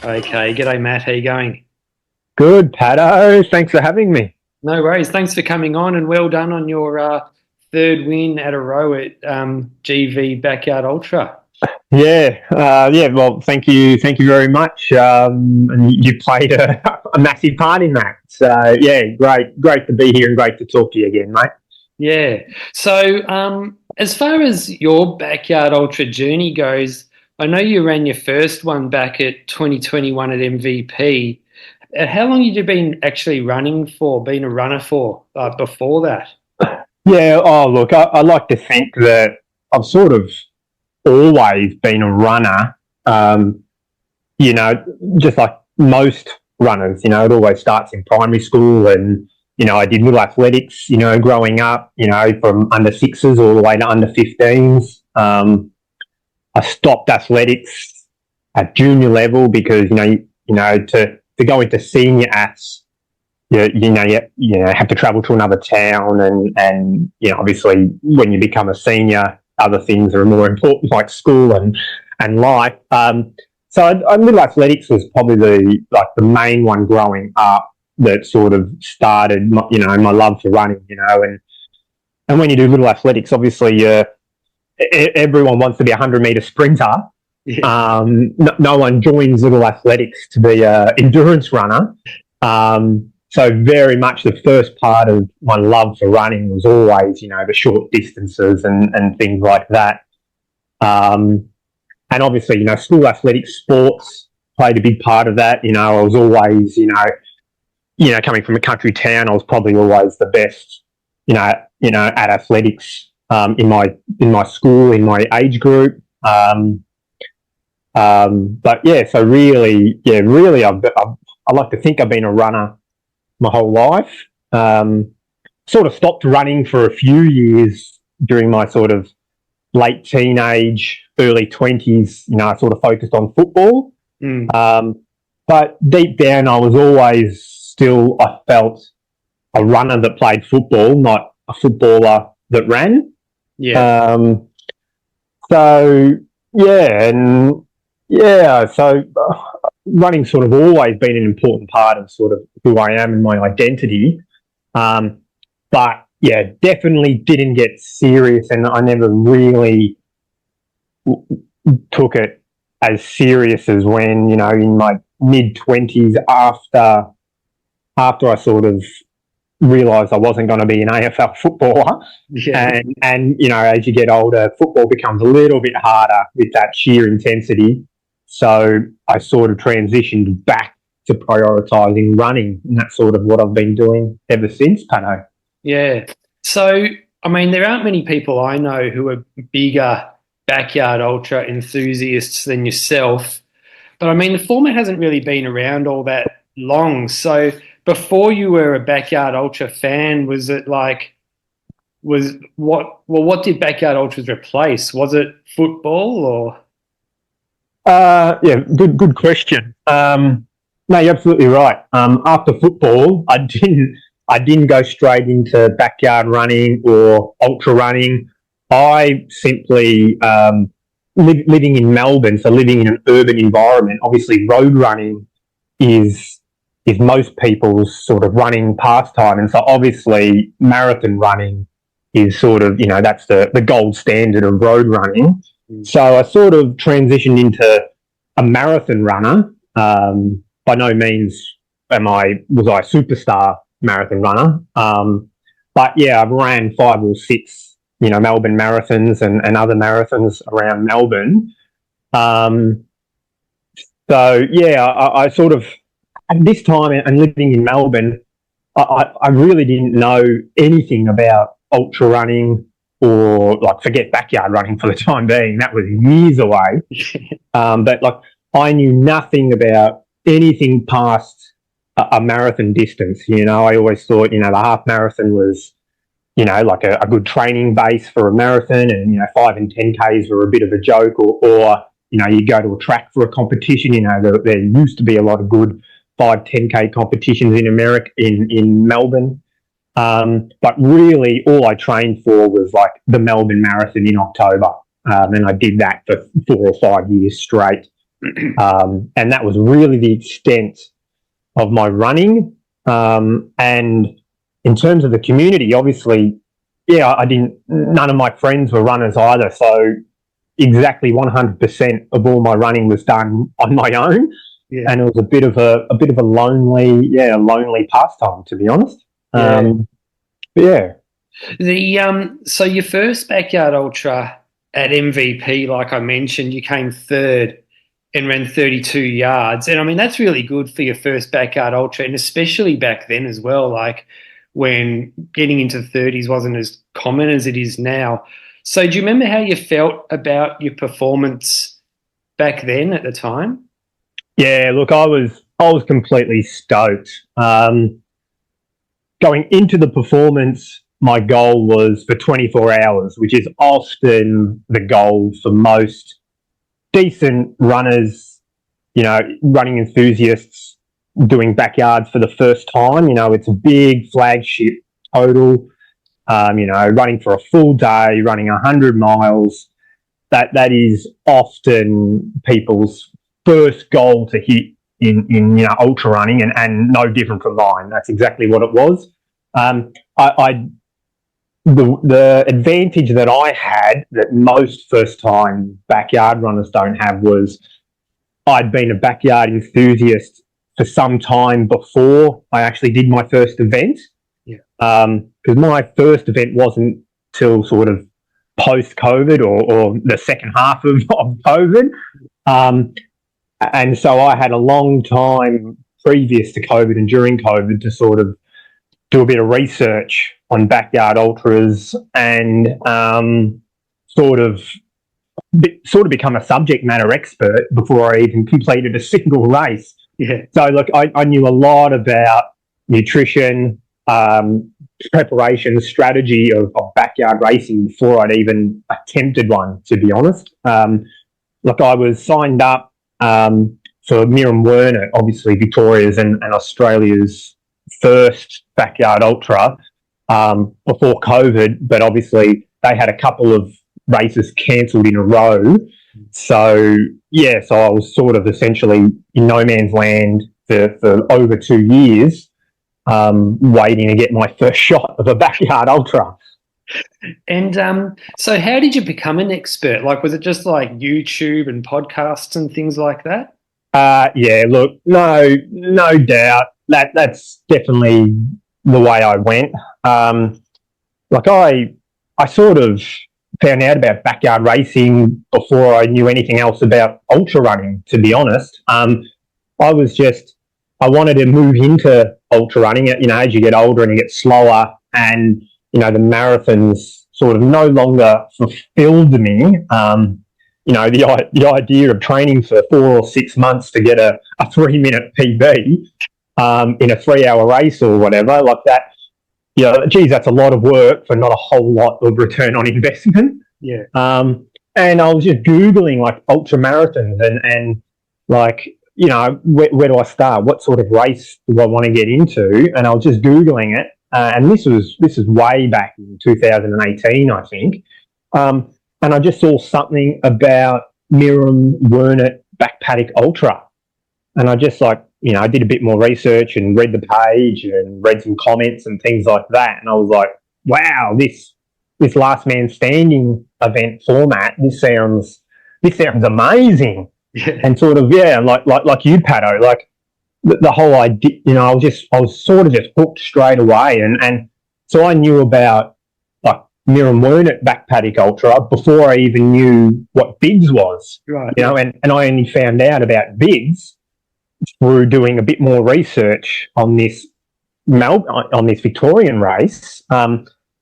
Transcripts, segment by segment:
Okay, g'day Matt, how you going? Good, Pato. Thanks for having me. No worries. Thanks for coming on, and well done on your third win at a row at GV Backyard Ultra. Yeah. Well, thank you very much. And you played a massive part in that. So yeah, great to be here and great to talk to you again, mate. Yeah. So, as far as your Backyard Ultra journey goes, I know you ran your first one back at 2021 at MVP. How long had you been actually running for, been a runner for before that? Yeah. Oh, look, I like to think that I've sort of always been a runner. Um, you know, just like most runners, it always starts in primary school and, I did little athletics, growing up, from under sixes all the way to under 15s. I stopped athletics at junior level because, to go into senior ats, you have to travel to another town and obviously when you become a senior, other things are more important like school and life. So middle athletics was probably the main one growing up that sort of started my love for running, and when you do little athletics, obviously everyone wants to be a 100-meter sprinter. Yeah. No one joins little athletics to be a endurance runner. So very much the first part of my love for running was always, the short distances and things like that. And obviously, school athletics, sports played a big part of that. I was always, coming from a country town, I was probably always the best, at athletics in my school, in my age group. But yeah, so really, I like to think I've been a runner my whole life. Sort of stopped running for a few years during my sort of late teenage, early 20s. I sort of focused on football. But deep down, I was always I felt a runner that played football, not a footballer that ran. Yeah. So so running's sort of always been an important part of sort of who I am and my identity. But yeah, definitely didn't get serious, and I never really took it as serious as when, in my mid-20s after I sort of realised I wasn't going to be an AFL footballer. Yeah. And as you get older, football becomes a little bit harder with that sheer intensity. So I sort of transitioned back to prioritising running, and that's sort of what I've been doing ever since, Pano. Yeah. So, I mean, there aren't many people I know who are bigger backyard ultra enthusiasts than yourself. But I mean, the format hasn't really been around all that long. So, before you were a backyard ultra fan, was it like, what did backyard ultras replace? Was it football or? Yeah, good question. No, you're absolutely right. After football, I didn't go straight into backyard running or ultra running. I simply living in Melbourne, so living in an urban environment. Obviously, road running is most people's sort of running pastime, and so obviously marathon running is sort of that's the gold standard of road running. So I sort of transitioned into a marathon runner. By no means was I a superstar marathon runner. But yeah, I've ran 5 or 6, Melbourne marathons and other marathons around Melbourne. So yeah, I sort of at this time and living in Melbourne, I really didn't know anything about ultra running or like forget backyard running for the time being. That was years away. But like I knew nothing about anything past a marathon distance. I always thought, the half marathon was, like a good training base for a marathon, and 5 and 10Ks were a bit of a joke, or you go to a track for a competition. There used to be a lot of good 5, 10K competitions in America, in Melbourne. But really all I trained for was like the Melbourne Marathon in October. And I did that for 4 or 5 years straight. And that was really the extent of my running. And in terms of the community, obviously, yeah, none of my friends were runners either. So exactly 100% of all my running was done on my own. Yeah. And it was a bit of a lonely pastime, to be honest. Yeah. Yeah. So your first backyard ultra at MVP, like I mentioned, you came third and ran 32 yards. And I mean, that's really good for your first backyard ultra, and especially back then as well, like when getting into 30s wasn't as common as it is now. So do you remember how you felt about your performance back then at the time? Yeah, look, I was completely stoked. Going into the performance, my goal was for 24 hours, which is often the goal for most decent runners, running enthusiasts doing backyards for the first time. It's a big flagship total, running for a full day, running 100 miles. That is often people's first goal to hit in ultra running, and no different from mine. That's exactly what it was. The advantage that I had that most first time backyard runners don't have was I'd been a backyard enthusiast for some time before I actually did my first event. Yeah. Because my first event wasn't till sort of post COVID or the second half of COVID. And so I had a long time previous to COVID and during COVID to sort of do a bit of research on backyard ultras and sort of become a subject matter expert before I even completed a single race. Yeah. So look, I knew a lot about nutrition, preparation, strategy of backyard racing before I'd even attempted one, to be honest. Look, I was signed up for Miram Werner, obviously Victoria's and Australia's first backyard ultra before COVID, but obviously they had a couple of races cancelled in a row. So I was sort of essentially in no man's land for over 2 years, waiting to get my first shot of a backyard ultra. And so how did you become an expert? Like, was it just like YouTube and podcasts and things like that? Yeah, look, no doubt that's definitely the way I went. Like I sort of found out about backyard racing before I knew anything else about ultra running, to be honest. I wanted to move into ultra running, as you get older and you get slower, and, the marathons sort of no longer fulfilled me. The idea of training for 4 or 6 months to get a 3-minute PB in a 3-hour race or whatever, like that, geez, that's a lot of work for not a whole lot of return on investment. Yeah. And I was just Googling like ultra marathons and like, where do I start? What sort of race do I want to get into? And I was just Googling it. And this is way back in 2018, I think. And I just saw something about Miram Werner Back Paddock Ultra. And I just I did a bit more research and read the page and read some comments and things like that. And I was like, wow, this last man standing event format, this sounds amazing. Yeah. And sort of, like you, Pato, like the whole idea, I was sort of just hooked straight away. And so I knew about like Miram Werner Back Paddock Ultra before I even knew what Biggs was. Right. And I only found out about Biggs through doing a bit more research on this Victorian race.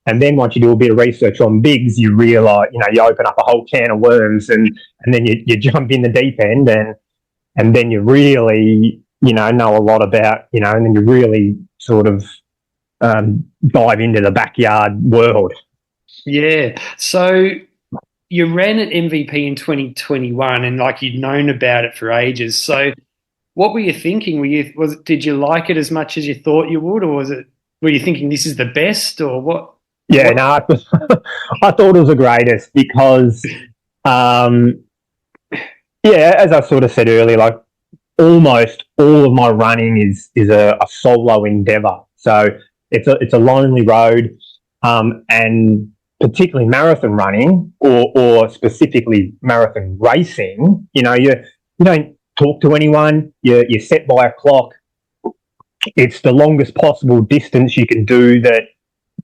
And then once you do a bit of research on Biggs, you realise, you open up a whole can of worms and then you jump in the deep end and then you really, know a lot about, and then you really sort of dive into the backyard world. Yeah. So you ran at MVP in 2021 and like you'd known about it for ages. So what were you thinking? Did you like it as much as you thought you would, or were you thinking this is the best, or what? Yeah, no, I thought it was the greatest because, Yeah, as I sort of said earlier, like almost all of my running is a solo endeavour. So it's a lonely road, and particularly marathon running or specifically marathon racing. You don't talk to anyone. You're set by a clock. It's the longest possible distance you can do that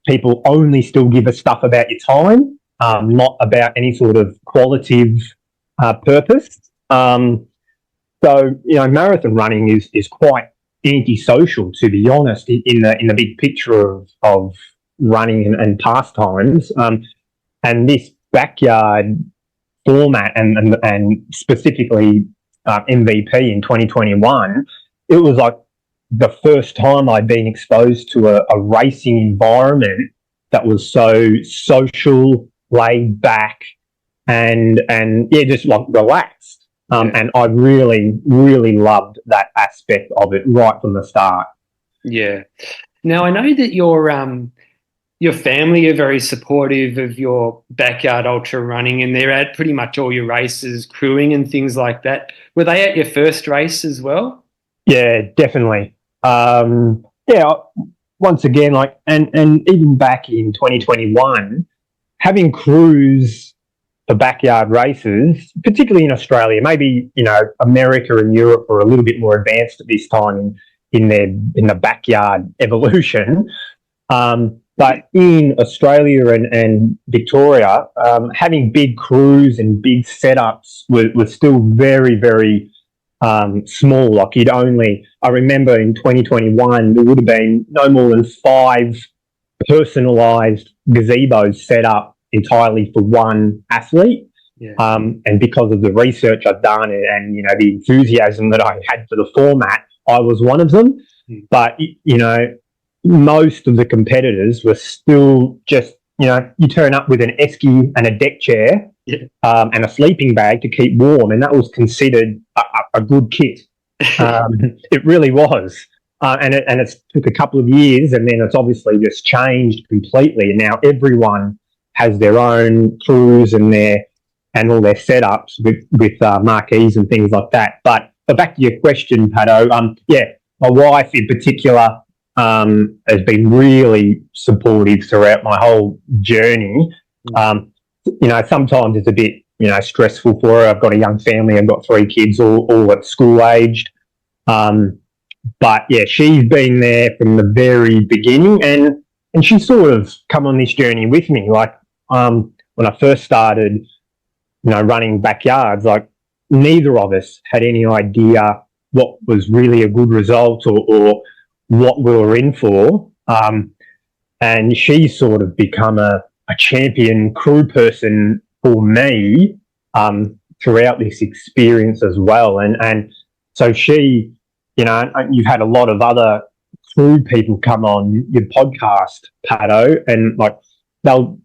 people only still give a stuff about your time, not about any sort of qualitative purpose. Marathon running is quite antisocial, to be honest, in the big picture of running and pastimes. And this backyard format and specifically MVP in 2021, it was like the first time I'd been exposed to a racing environment that was so social, laid back, and yeah, just like relaxed. And I really, really loved that aspect of it right from the start. Yeah. Now I know that your family are very supportive of your backyard ultra running, and they're at pretty much all your races, crewing and things like that. Were they at your first race as well? Yeah, definitely. Yeah, once again, and even back in 2021, having crews for backyard races, particularly in Australia, maybe America and Europe are a little bit more advanced at this time in the backyard evolution. But in Australia and Victoria, having big crews and big setups was still very, very small. Like I remember in 2021, there would have been no more than 5 personalised gazebos set up entirely for one athlete. Yeah. And because of the research I've done and the enthusiasm that I had for the format, I was one of them. But most of the competitors were still just you turn up with an esky and a deck chair, and a sleeping bag to keep warm, and that was considered a good kit. It really was. And it took a couple of years, and then it's obviously just changed completely. And now everyone has their own crews and all their setups with marquees and things like that. But back to your question, Pato. My wife in particular has been really supportive throughout my whole journey. Sometimes it's a bit stressful for her. I've got a young family. I've got 3 kids, all at school aged. But yeah, she's been there from the very beginning, and she's sort of come on this journey with me. Like when I first started, running backyards, like neither of us had any idea what was really a good result or what we were in for. And she's sort of become a champion crew person for me throughout this experience as well. And so she, you've had a lot of other crew people come on your podcast, Pato, and like they'll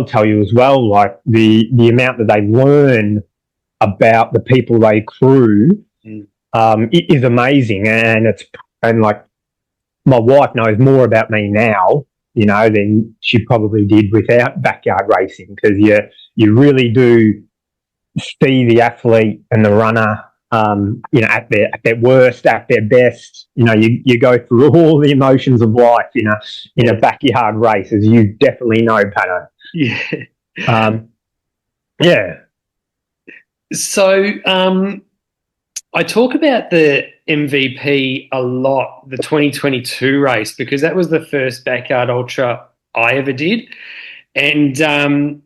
tell you as well, like the amount that they learn about the people they crew is amazing. And like my wife knows more about me now, than she probably did without backyard racing, because you really do see the athlete and the runner at their worst, at their best. You go through all the emotions of life in a backyard race, as you definitely know, Pato. Yeah. Yeah. So I talk about the MVP a lot, the 2022 race, because that was the first backyard ultra I ever did. And I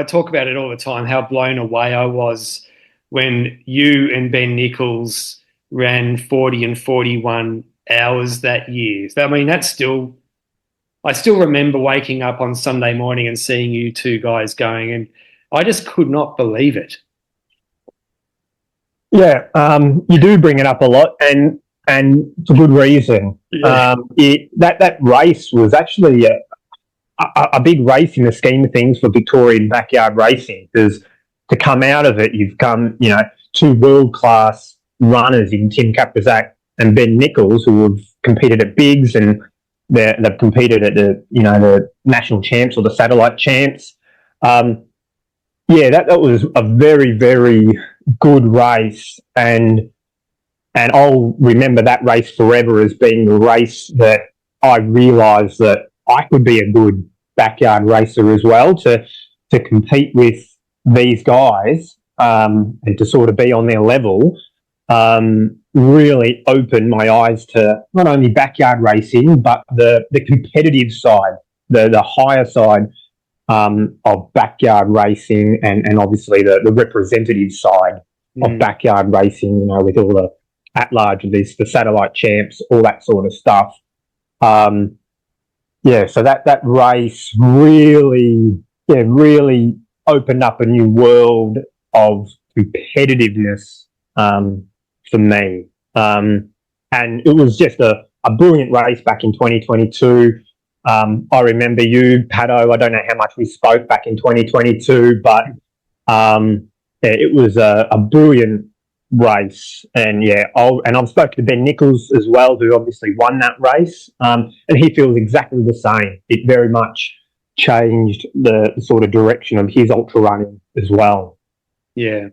talk about it all the time, how blown away I was when you and Ben Nicholls ran 40 and 41 hours that year. So, I still remember waking up on Sunday morning and seeing you two guys going, and I just could not believe it. Yeah, you do bring it up a lot, and for good reason. Yeah. That race was actually a big race in the scheme of things for Victorian backyard racing, because to come out of it, you've come, 2 world-class runners in Tim Kaprizak and Ben Nicholls, who have competed at bigs, and they've competed at the national champs or the satellite champs. yeah, that was a very, very good race, and I'll remember that race forever as being the race that I realised that I could be a good backyard racer as well, to compete with these guys, and to sort of be on their level. Really opened my eyes to not only backyard racing but the competitive side, the higher side, of backyard racing, and obviously the representative side of backyard racing. You know, with all the at large lists, the satellite champs, all that sort of stuff. Yeah, so that race really opened up a new world of competitiveness, for me. And it was just a brilliant race back in 2022. I remember you, Pato. I don't know how much we spoke back in 2022, but yeah, it was a brilliant race. And yeah, I've spoken to Ben Nicholls as well, who obviously won that race, and he feels exactly the same. It very much changed the sort of direction of his ultra running as well. Yeah.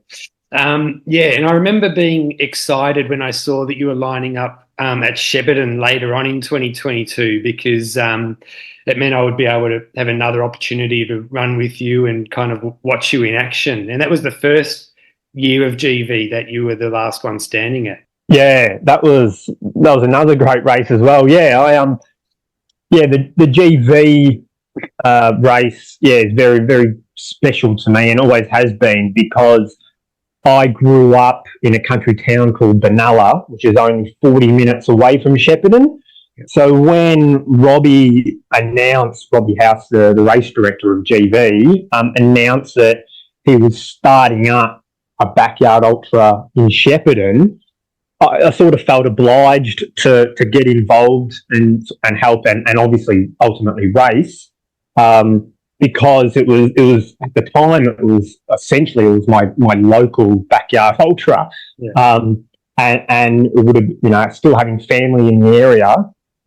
Yeah, and I remember being excited when I saw that you were lining up at Shepparton later on in 2022, because it meant I would be able to have another opportunity to run with you and kind of watch you in action. And that was the first year of GV that you were the last one standing at. Yeah, that was another great race as well. Yeah, the GV race, yeah, is very, very special to me, and always has been, because I grew up in a country town called Benalla, which is only 40 minutes away from Shepparton. Yep. So when Robbie House, the race director of GV, announced that he was starting up a backyard ultra in Shepparton, I sort of felt obliged to get involved and help and obviously ultimately race. Because it was at the time, it was my local backyard ultra. Yeah. And it would have, you know, still having family in the area,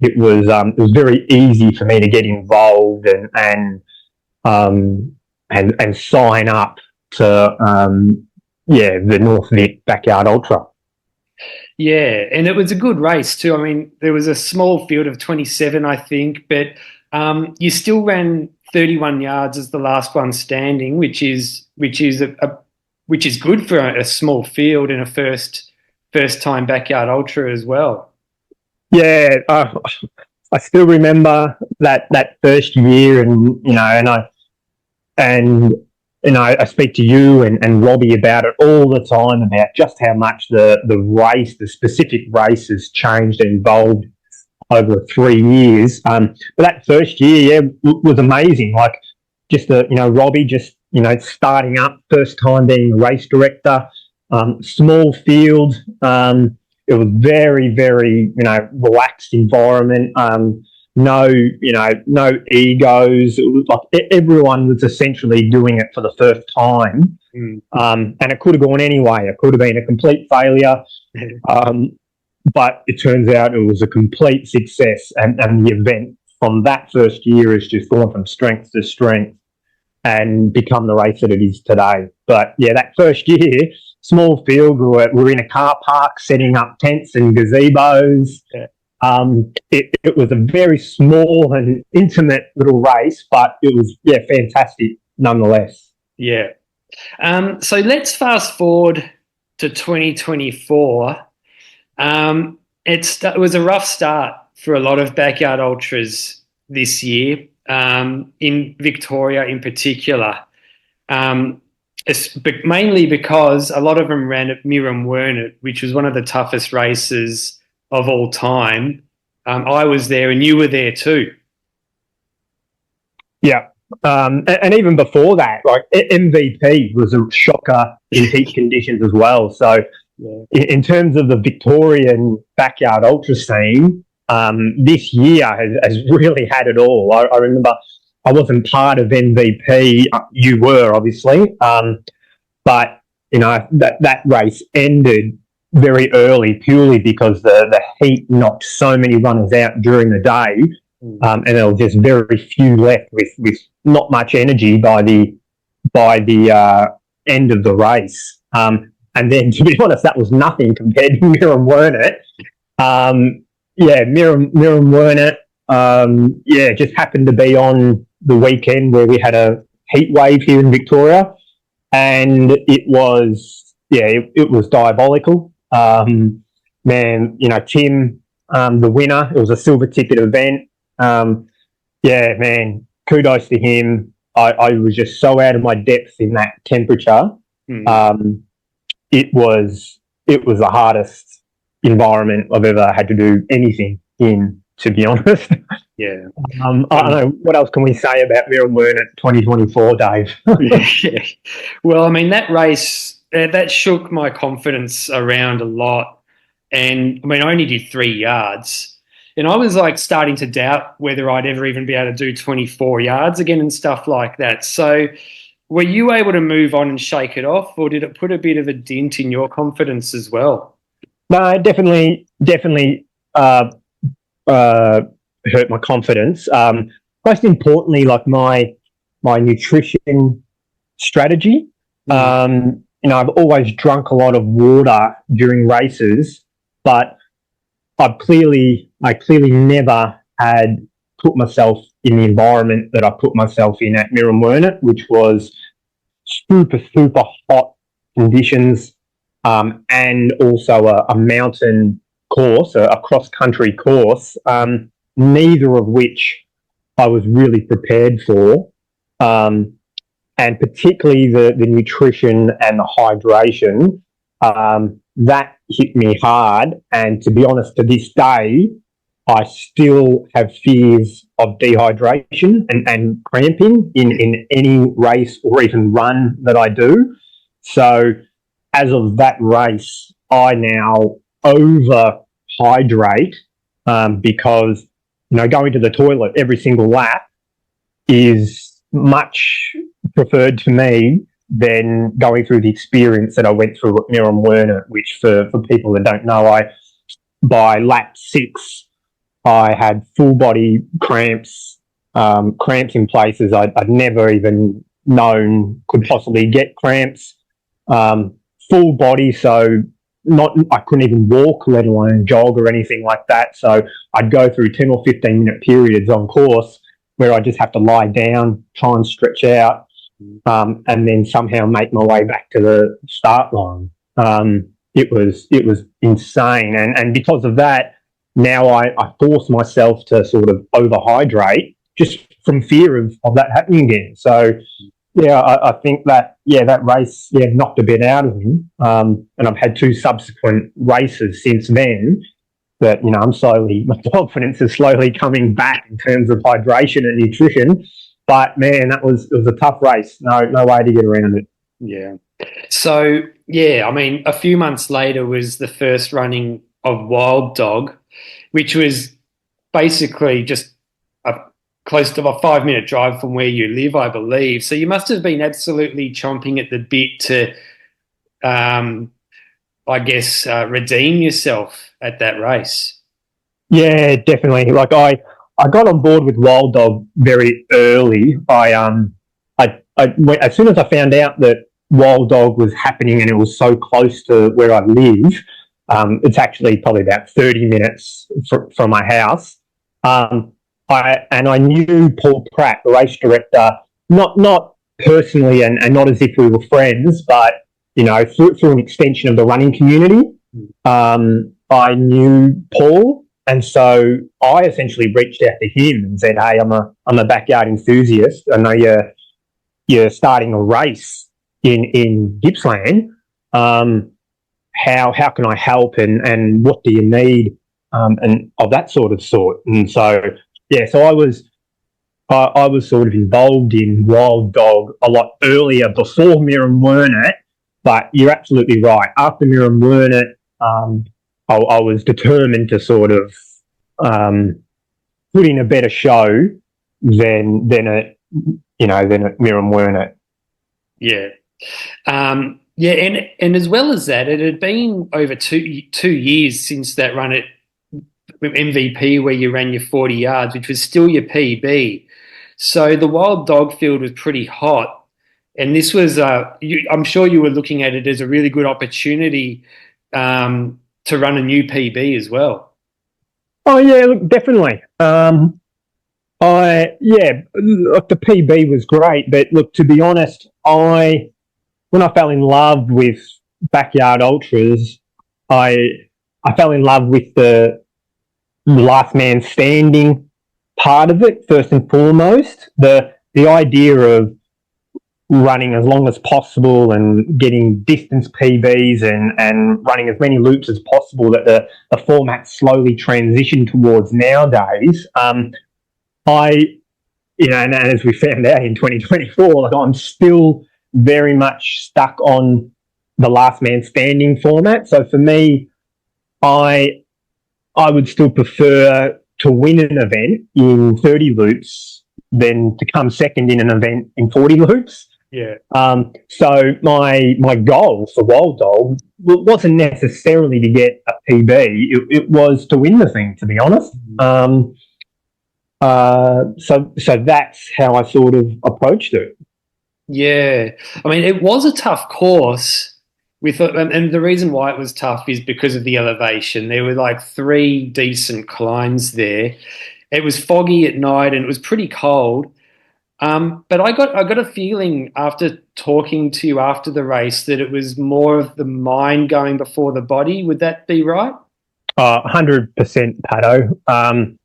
it was very easy for me to get involved and sign up to the North Vic Backyard Ultra. Yeah, and it was a good race too. I mean, there was a small field of 27, I think, but you still ran 31 yards as the last one standing, which is good for a small field and a first time backyard ultra as well. Yeah, I still remember that first year, and you know, I speak to you and Robbie about it all the time, about just how much the specific race has changed and evolved over 3 years. But that first year, yeah, was amazing. Like, just Robbie just, starting up, first time being a race director, small field. It was very, very, relaxed environment. No egos. It was like everyone was essentially doing it for the first time. And it could have gone anyway. It could have been a complete failure. But it turns out it was a complete success, and the event from that first year has just gone from strength to strength and become the race that it is today. But yeah, that first year, small field, we're in a car park setting up tents and gazebos. Yeah. It was a very small and intimate little race, but it was, fantastic nonetheless. Yeah. So let's fast forward to 2024. It was a rough start for a lot of backyard ultras this year, in Victoria in particular, mainly because a lot of them ran at Miram Wernett, which was one of the toughest races of all time. I was there and you were there too. Yeah. And even before that, like MVP was a shocker in heat conditions as well. So, yeah, in terms of the Victorian backyard ultra scene, this year has really had it all. I remember I wasn't part of MVP. You were, obviously. But, that race ended very early purely because the heat knocked so many runners out during the day. And there were just very few left with not much energy by the by the end of the race. And then, to be honest, that was nothing compared to Miram Wernett. Miram Wernett, just happened to be on the weekend where we had a heat wave here in Victoria, and it was diabolical. Tim, the winner, it was a silver ticket event. Kudos to him. I was just so out of my depth in that temperature. It was the hardest environment I've ever had to do anything in, to be honest. Yeah. I don't know, what else can we say about Miram Wernett 2024, Dave? Yeah. Well, I mean, that race, that shook my confidence around a lot. And I mean, I only did 3 yards. And I was like starting to doubt whether I'd ever even be able to do 24 yards again and stuff like that. So were you able to move on and shake it off, or did it put a bit of a dent in your confidence as well? No, definitely hurt my confidence. Most importantly, like my nutrition strategy. I've always drunk a lot of water during races, but I clearly never had put myself in the environment that I put myself in at Miram Wernett, which was super hot conditions, and also a mountain course, a cross-country course, neither of which I was really prepared for, and particularly the nutrition and the hydration, that hit me hard. And to be honest, to this day, I still have fears of dehydration and cramping in any race or even run that I do. So as of that race, I now over hydrate, because going to the toilet every single lap is much preferred to me than going through the experience that I went through at Miram Wernett, which for people that don't know, by lap 6 I had full body cramps, cramps in places I'd never even known could possibly get cramps, full body, so I couldn't even walk, let alone jog or anything like that. So I'd go through 10 or 15 minute periods on course where I just have to lie down, try and stretch out, and then somehow make my way back to the start line. It was insane, and because of that, now I force myself to sort of overhydrate just from fear of that happening again. So yeah, I think that race knocked a bit out of me, and I've had 2 subsequent races since then that my confidence is slowly coming back in terms of hydration and nutrition. But man, it was a tough race. No way to get around it. Yeah. So yeah, I mean, a few months later was the first running of Wild Dog, which was basically just close to a 5-minute drive from where you live, I believe. So you must have been absolutely chomping at the bit to, redeem yourself at that race. Yeah, definitely. Like I got on board with Wild Dog very early. I as soon as I found out that Wild Dog was happening and it was so close to where I live, it's actually probably about 30 minutes from my house. I knew Paul Pratt, the race director, not personally and not as if we were friends, but through an extension of the running community. I knew Paul, and so I essentially reached out to him and said, "Hey, I'm a backyard enthusiast. I know you're starting a race in Gippsland. How can I help, and what do you need, and of that sort." And so I was sort of involved in Wild Dog a lot earlier, before Miram Wernett. But you're absolutely right. After Miram Wernett, I was determined to sort of put in a better show than at Miram Wernett. Yeah. And as well as that, it had been over two years since that run at MVP where you ran your 40 yards, which was still your PB. So the Wild Dog field was pretty hot. And this was, I'm sure you were looking at it as a really good opportunity to run a new PB as well. Oh yeah, look, definitely. Look, the PB was great, but look, to be honest, when I fell in love with backyard ultras, I fell in love with the last man standing part of it first and foremost. The idea of running as long as possible and getting distance PBs and running as many loops as possible that the format slowly transitioned towards nowadays. I, and as we found out in 2024, like I'm still very much stuck on the last man standing format. So for me, I would still prefer to win an event in 30 loops than to come second in an event in 40 loops. Yeah. So my goal for Wild Dog wasn't necessarily to get a PB. It was to win the thing, to be honest. So that's how I sort of approached it. Yeah. I mean, it was a tough course and the reason why it was tough is because of the elevation. There were like 3 decent climbs there. It was foggy at night and it was pretty cold. But I got a feeling after talking to you after the race that it was more of the mind going before the body. Would that be right? 100%, Pato.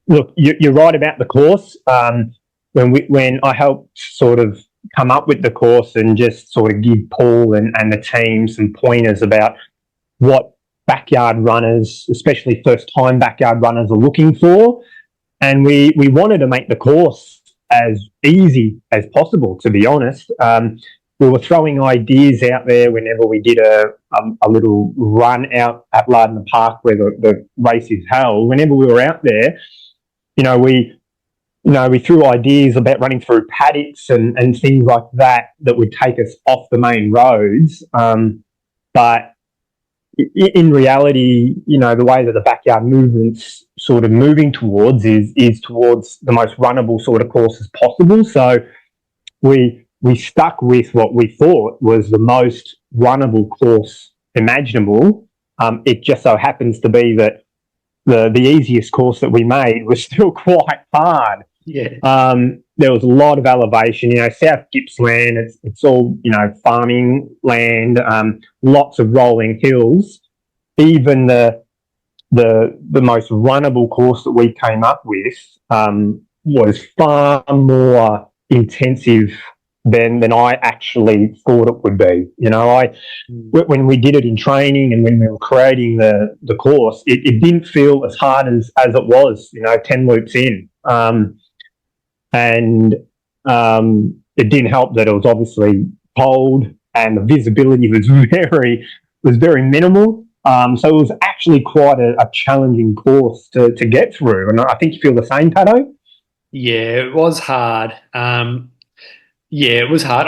Look, you're right about the course. When I helped sort of come up with the course and just sort of give Paul and the team some pointers about what backyard runners, especially first-time backyard runners, are looking for, and we wanted to make the course as easy as possible, to be honest. We were throwing ideas out there whenever we did a little run out at Lardner Park where the race is held. Whenever we were out there, we threw ideas about running through paddocks and things like that would take us off the main roads. But in reality, the way that the backyard movement's sort of moving towards is towards the most runnable sort of courses possible. So we stuck with what we thought was the most runnable course imaginable. It just so happens to be that the easiest course that we made was still quite hard. Yeah. There was a lot of elevation, South Gippsland, it's all, farming land, lots of rolling hills. Even the most runnable course that we came up with was far more intensive than I actually thought it would be. When we did it in training and when we were creating the course, it didn't feel as hard as it was, 10 loops in. And it didn't help that it was obviously cold and the visibility was very minimal. So it was actually quite a challenging course to get through. And I think you feel the same, Pato? Yeah, it was hard. It was hard.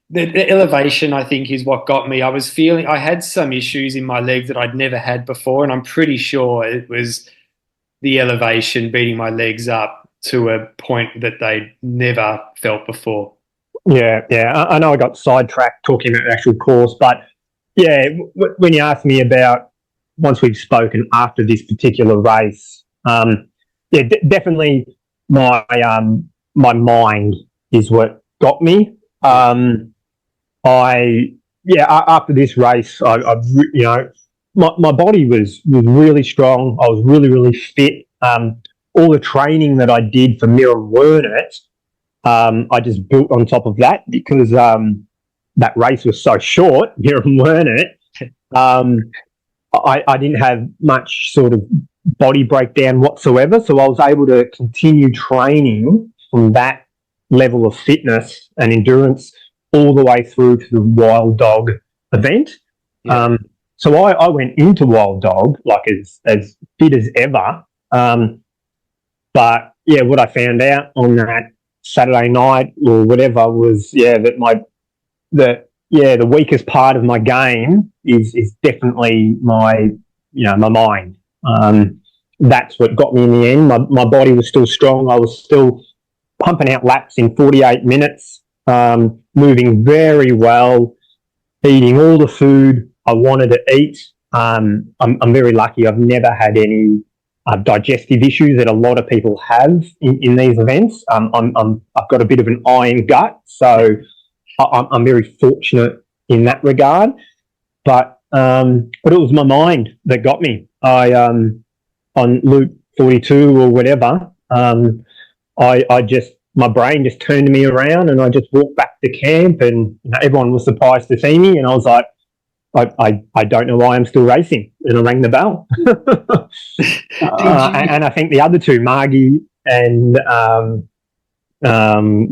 The elevation, I think, is what got me. I had some issues in my legs that I'd never had before, and I'm pretty sure it was the elevation beating my legs up to a point that they'd never felt before. Yeah. I know I got sidetracked talking about the actual course, but yeah, when you asked me about once we've spoken after this particular race, definitely my mind is what got me. After this race, my body was really strong. I was really fit. All the training that I did for Mirror Wernit, I just built on top of that because that race was so short, Mirror Wernit. I didn't have much sort of body breakdown whatsoever, so I was able to continue training from that level of fitness and endurance all the way through to the Wild Dog event. Yeah. So I went into Wild Dog like as fit as ever. But yeah, what I found out on that Saturday night or whatever was that the weakest part of my game is definitely my mind. That's what got me in the end. My body was still strong. I was still pumping out laps in 48 minutes. moving very well, eating all the food I wanted to eat. I'm very lucky. I've never had any digestive issues that a lot of people have in these events. I've got a bit of an iron gut, so I'm very fortunate in that regard. But it was my mind that got me. On Loop 42 or whatever, I just, my brain just turned me around, and I just walked back to camp, and everyone was surprised to see me, and I was like, I don't know why I'm still racing, and I rang the bell. And I think the other two, Margie and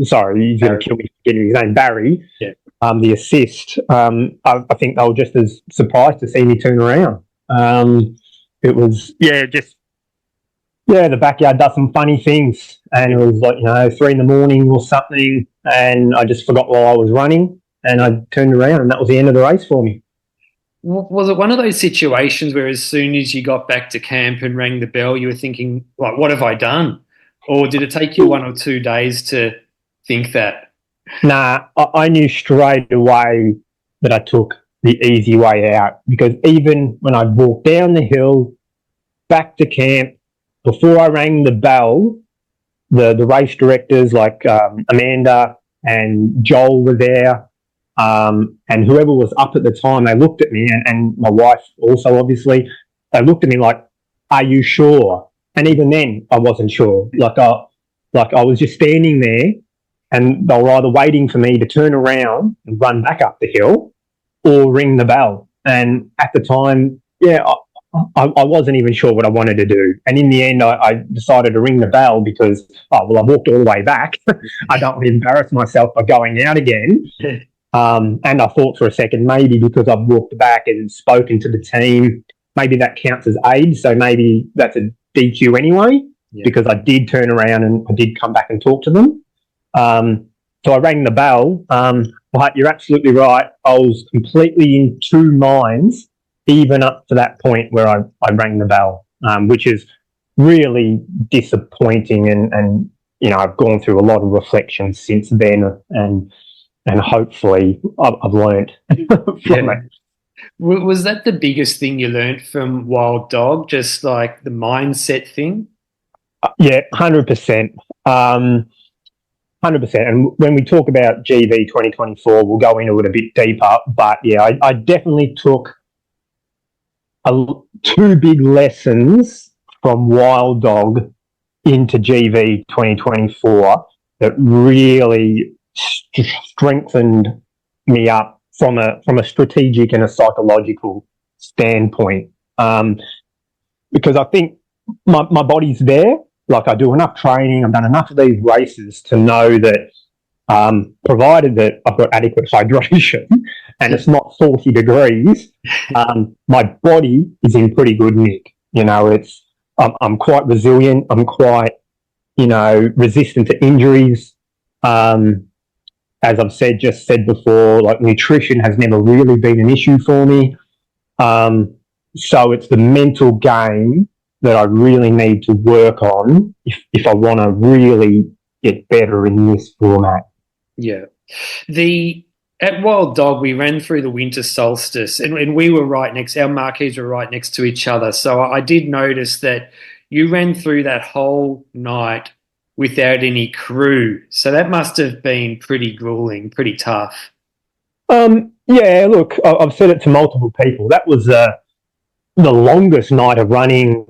sorry, he's going to kill me for getting his name, Barry. Yeah. The assist. I think they were just as surprised to see me turn around. It was the backyard does some funny things, and it was like 3 a.m. or something, and I just forgot while I was running, and I turned around, and that was the end of the race for me. Was it one of those situations where as soon as you got back to camp and rang the bell, you were thinking, like, what have I done? Or did it take you 1 or 2 days to think that? Nah, I knew straight away that I took the easy way out, because even when I walked down the hill back to camp, before I rang the bell, the race directors like Amanda and Joel were there, and whoever was up at the time, they looked at me, and my wife also, obviously, they looked at me like, "Are you sure?" And even then, I wasn't sure. Like I was just standing there, and they were either waiting for me to turn around and run back up the hill, or ring the bell. And at the time, I wasn't even sure what I wanted to do. And in the end, I decided to ring the bell because, I walked all the way back. I don't want to embarrass myself by going out again. And I thought for a second, maybe because I've walked back and spoken to the team, maybe that counts as aid. So maybe that's a DQ anyway, because I did turn around and I did come back and talk to them. So I rang the bell. But you're absolutely right. I was completely in two minds, even up to that point where I rang the bell, which is really disappointing. And I've gone through a lot of reflections since then, and hopefully I've learned from it. Was that the biggest thing you learned from Wild Dog, just like the mindset thing? Yeah, 100%. 100%. And when we talk about GV 2024, we'll go into it a bit deeper. But yeah, I definitely took two big lessons from Wild Dog into GV 2024 that really strengthened me up from a strategic and a psychological standpoint. Because I think my body's there. Like, I do enough training, I've done enough of these races to know that, provided that I've got adequate hydration and it's not 40 degrees, my body is in pretty good nick. I'm quite resilient. I'm quite, resistant to injuries. As I've said before, like, nutrition has never really been an issue for me. So it's the mental game that I really need to work on if I want to really get better in this format. Yeah. At Wild Dog, we ran through the winter solstice, and we were right next, our marquees were right next to each other. So I did notice that you ran through that whole night without any crew. So that must have been pretty grueling, pretty tough. Yeah, look, I've said it to multiple people. That was the longest night of running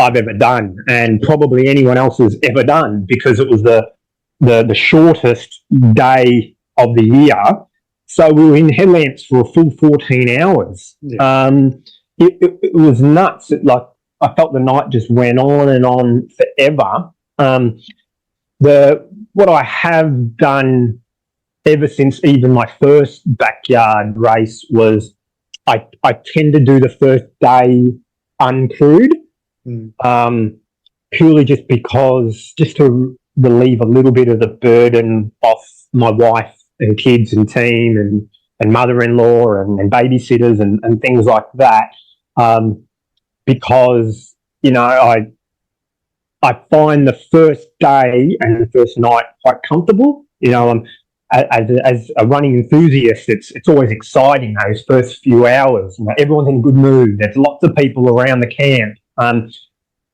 I've ever done, and probably anyone else has ever done, because it was the shortest day of the year. So we were in headlamps for a full 14 hours. Yeah. It was nuts. I felt the night just went on and on forever. What I have done ever since even my first backyard race was I tend to do the first day uncrewed. Purely just to relieve a little bit of the burden off my wife and kids and team and mother-in-law and babysitters and things like that, because I find the first day and the first night quite comfortable. as a running enthusiast, it's always exciting those first few hours. Everyone's in a good mood. There's lots of people around the camp.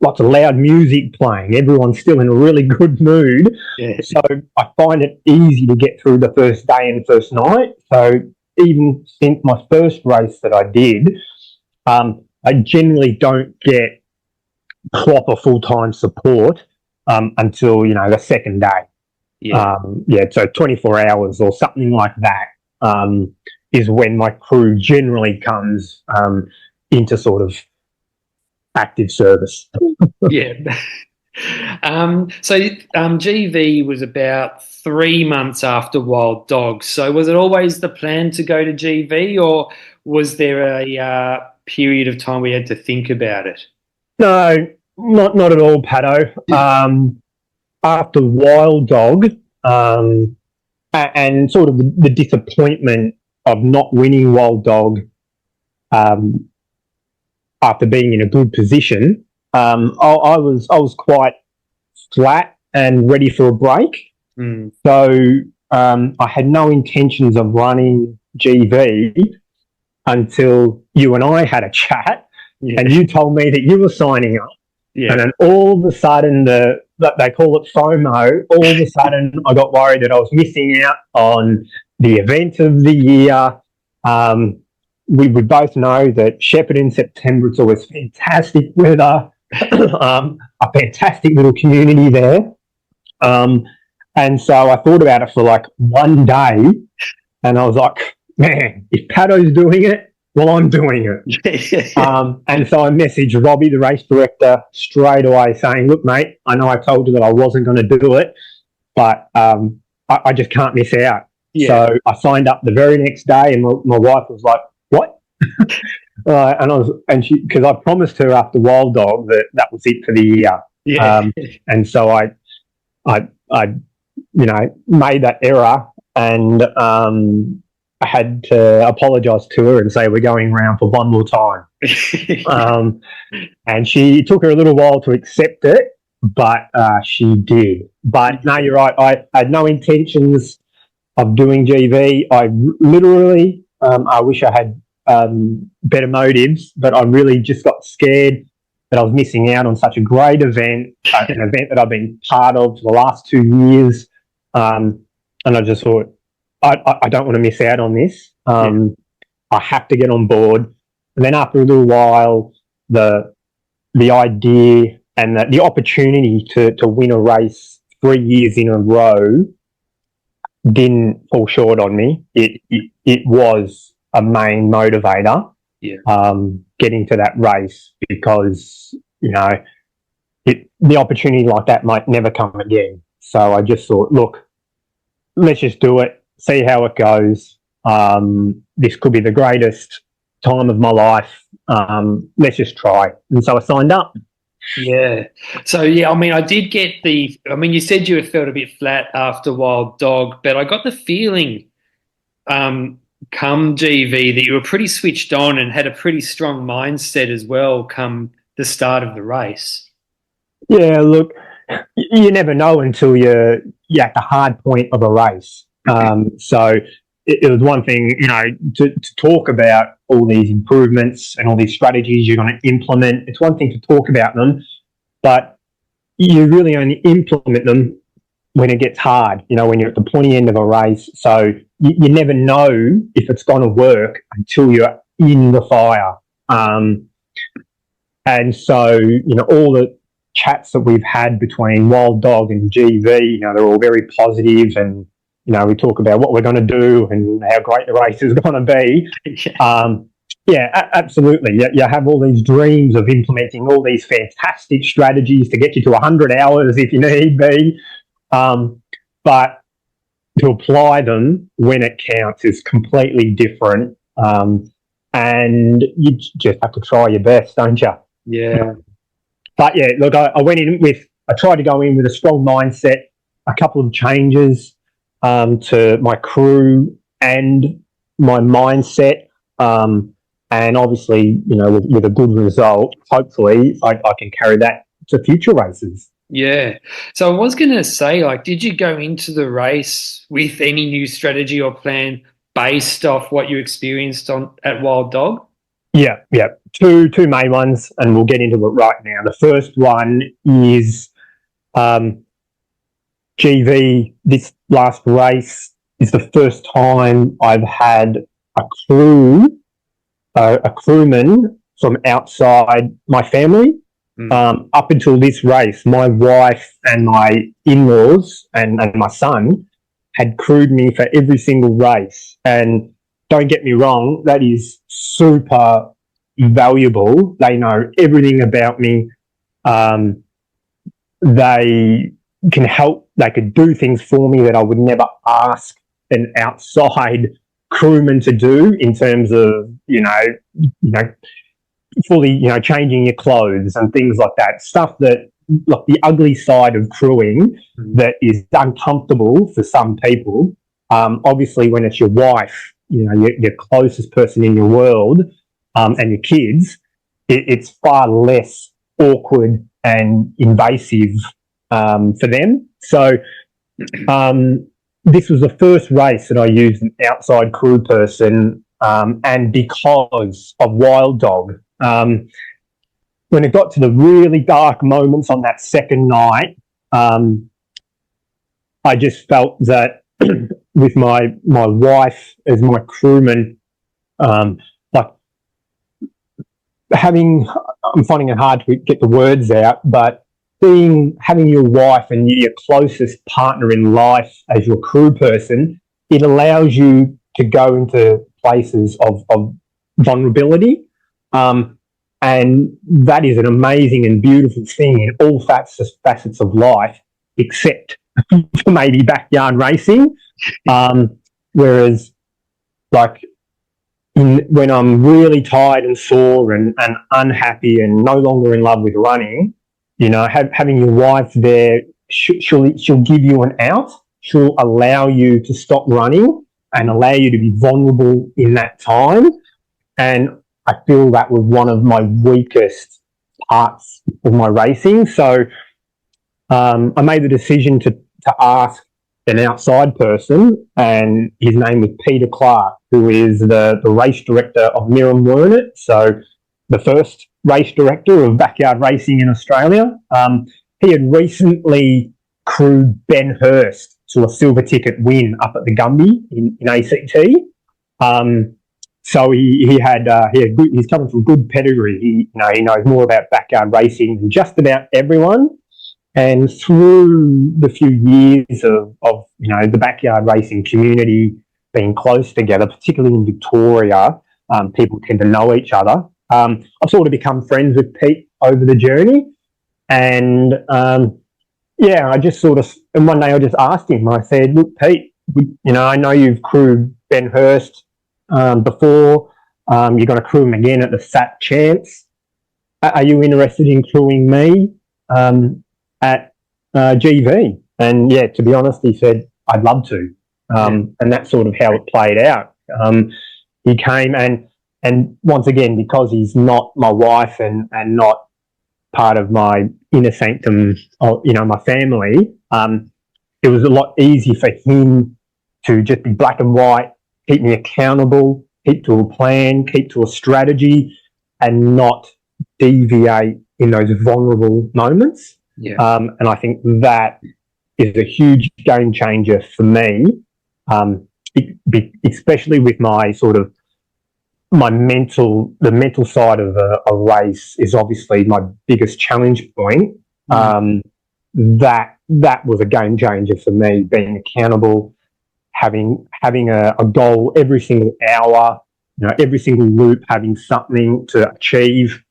Lots of loud music playing. Everyone's still in a really good mood. Yeah. So I find it easy to get through the first day and first night. So even since my first race that I did, I generally don't get proper full-time support until, the second day. Yeah. So 24 hours or something like that is when my crew generally comes into sort of active service. Yeah. So GV was about 3 months after Wild Dogs. So was it always the plan to go to GV, or was there a period of time we had to think about it? No, not at all, Pato. After Wild Dog and sort of the disappointment of not winning Wild Dog after being in a good position, I was quite flat and ready for a break. So I had no intentions of running GV until you and I had a chat, and you told me that you were signing up. Yeah. And then all of a sudden, they call it FOMO, all of a sudden I got worried that I was missing out on the event of the year. We both know that Shepherd in September, it's always fantastic weather, a fantastic little community there. And so I thought about it for like one day, and I was like, man, if Pato's doing it, well, I'm doing it. And so I messaged Robbie, the race director, straight away saying, look, mate, I know I told you that I wasn't going to do it, but I just can't miss out. Yeah. So I signed up the very next day, and my wife was like, what? Because I promised her after Wild Dog that was it for the year. Yeah. And so I made that error, and I had to apologise to her and say we're going around for one more time. And she took her a little while to accept it, but she did. But no, you're right. I had no intentions of doing GV. I literally, I wish I had better motives, but I really just got scared that I was missing out on such a great event, an event that I've been part of for the last 2 years. And I just thought, I don't want to miss out on this. I have to get on board. And then after a little while, the idea and the opportunity to win a race 3 years in a row didn't fall short on me. It was a main motivator. Getting to that race, because the opportunity like that might never come again. So I just thought, look, let's just do it. See how it goes. This could be the greatest time of my life. Let's just try. And so I signed up. Yeah. So, I did get you said you had felt a bit flat after Wild Dog, but I got the feeling come GV that you were pretty switched on and had a pretty strong mindset as well come the start of the race. Yeah, look, you never know until you're at the hard point of a race. So it was one thing, to talk about all these improvements and all these strategies you're going to implement. It's one thing to talk about them, but you really only implement them when it gets hard, when you're at the pointy end of a race. So you never know if it's going to work until you're in the fire. And so, all the chats that we've had between Wild Dog and GV, they're all very positive, and we talk about what we're going to do and how great the race is going to be. Absolutely. You have all these dreams of implementing all these fantastic strategies to get you to 100 hours if you need be. But to apply them when it counts is completely different. And you just have to try your best, don't you? Yeah. But look, I tried to go in with a strong mindset, a couple of changes to my crew and my mindset. And obviously, with a good result, hopefully I can carry that to future races. Yeah. So I was going to say, like, did you go into the race with any new strategy or plan based off what you experienced on at Wild Dog? Yeah, yeah. Two main ones, and we'll get into it right now. The first one is um, GV. This last race is the first time I've had a a crewman from outside my family. Up until this race, my wife and my in-laws and my son had crewed me for every single race. And don't get me wrong, that is super valuable. They know everything about me. They can help, they could do things for me that I would never ask an outside crewman to do in terms of, fully, changing your clothes and things like that. Stuff that, like the ugly side of crewing that is uncomfortable for some people. Obviously, when it's your wife, your closest person in your world, and your kids, it's far less awkward and invasive for them. So this was the first race that I used an outside crew person, and because of Wild Dog. When it got to the really dark moments on that second night, I just felt that with my wife as my crewman, like I'm finding it hard to get the words out, but having your wife and your closest partner in life as your crew person, it allows you to go into places of vulnerability. And that is an amazing and beautiful thing in all facets of life, except for maybe backyard racing. Whereas, like, when I'm really tired and sore and unhappy and no longer in love with running, having your wife there, she'll give you an out. She'll allow you to stop running and allow you to be vulnerable in that time. And I feel that was one of my weakest parts of my racing. So I made the decision to ask an outside person, and his name was Peter Clark, who is the race director of Miram Wernett. So the first race director of backyard racing in Australia. He had recently crewed Ben Hurst to a silver ticket win up at the Gumby in ACT. So he's coming from good pedigree. He knows more about backyard racing than just about everyone. And through the few years of the backyard racing community being close together, particularly in Victoria, people tend to know each other. I've sort of become friends with Pete over the journey, and I just and one day I just asked him. I said, "Look, Pete, I know you've crewed Ben Hurst before. You're going to crew him again at the SAT chance. Are you interested in crewing me at GV?" And yeah, to be honest, he said, "I'd love to." And that's sort of how it played out. He came, and once again, because he's not my wife and not part of my inner sanctum, my family, it was a lot easier for him to just be black and white, keep me accountable, keep to a plan, keep to a strategy, and not deviate in those vulnerable moments. Yeah. And I think that is a huge game changer for me, especially with my the mental side of a race is obviously my biggest challenge point. That was a game changer for me, being accountable, having a goal every single hour, every single loop, having something to achieve.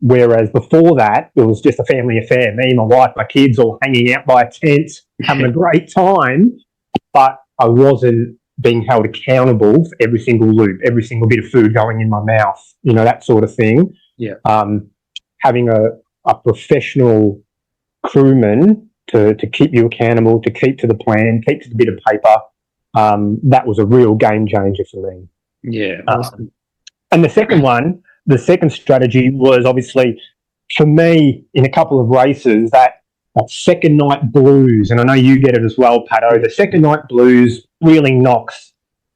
Whereas before that, it was just a family affair. Me, my wife, my kids all hanging out by a tent, having a great time, but I wasn't being held accountable for every single loop, every single bit of food going in my mouth, that sort of thing. Yeah. Having a professional crewman to keep you accountable, to keep to the plan, keep to the bit of paper, that was a real game changer for me. Yeah. Awesome. And the second strategy was obviously, for me, in a couple of races, that that second night blues, and I know you get it as well, Pato. The second night blues really knocks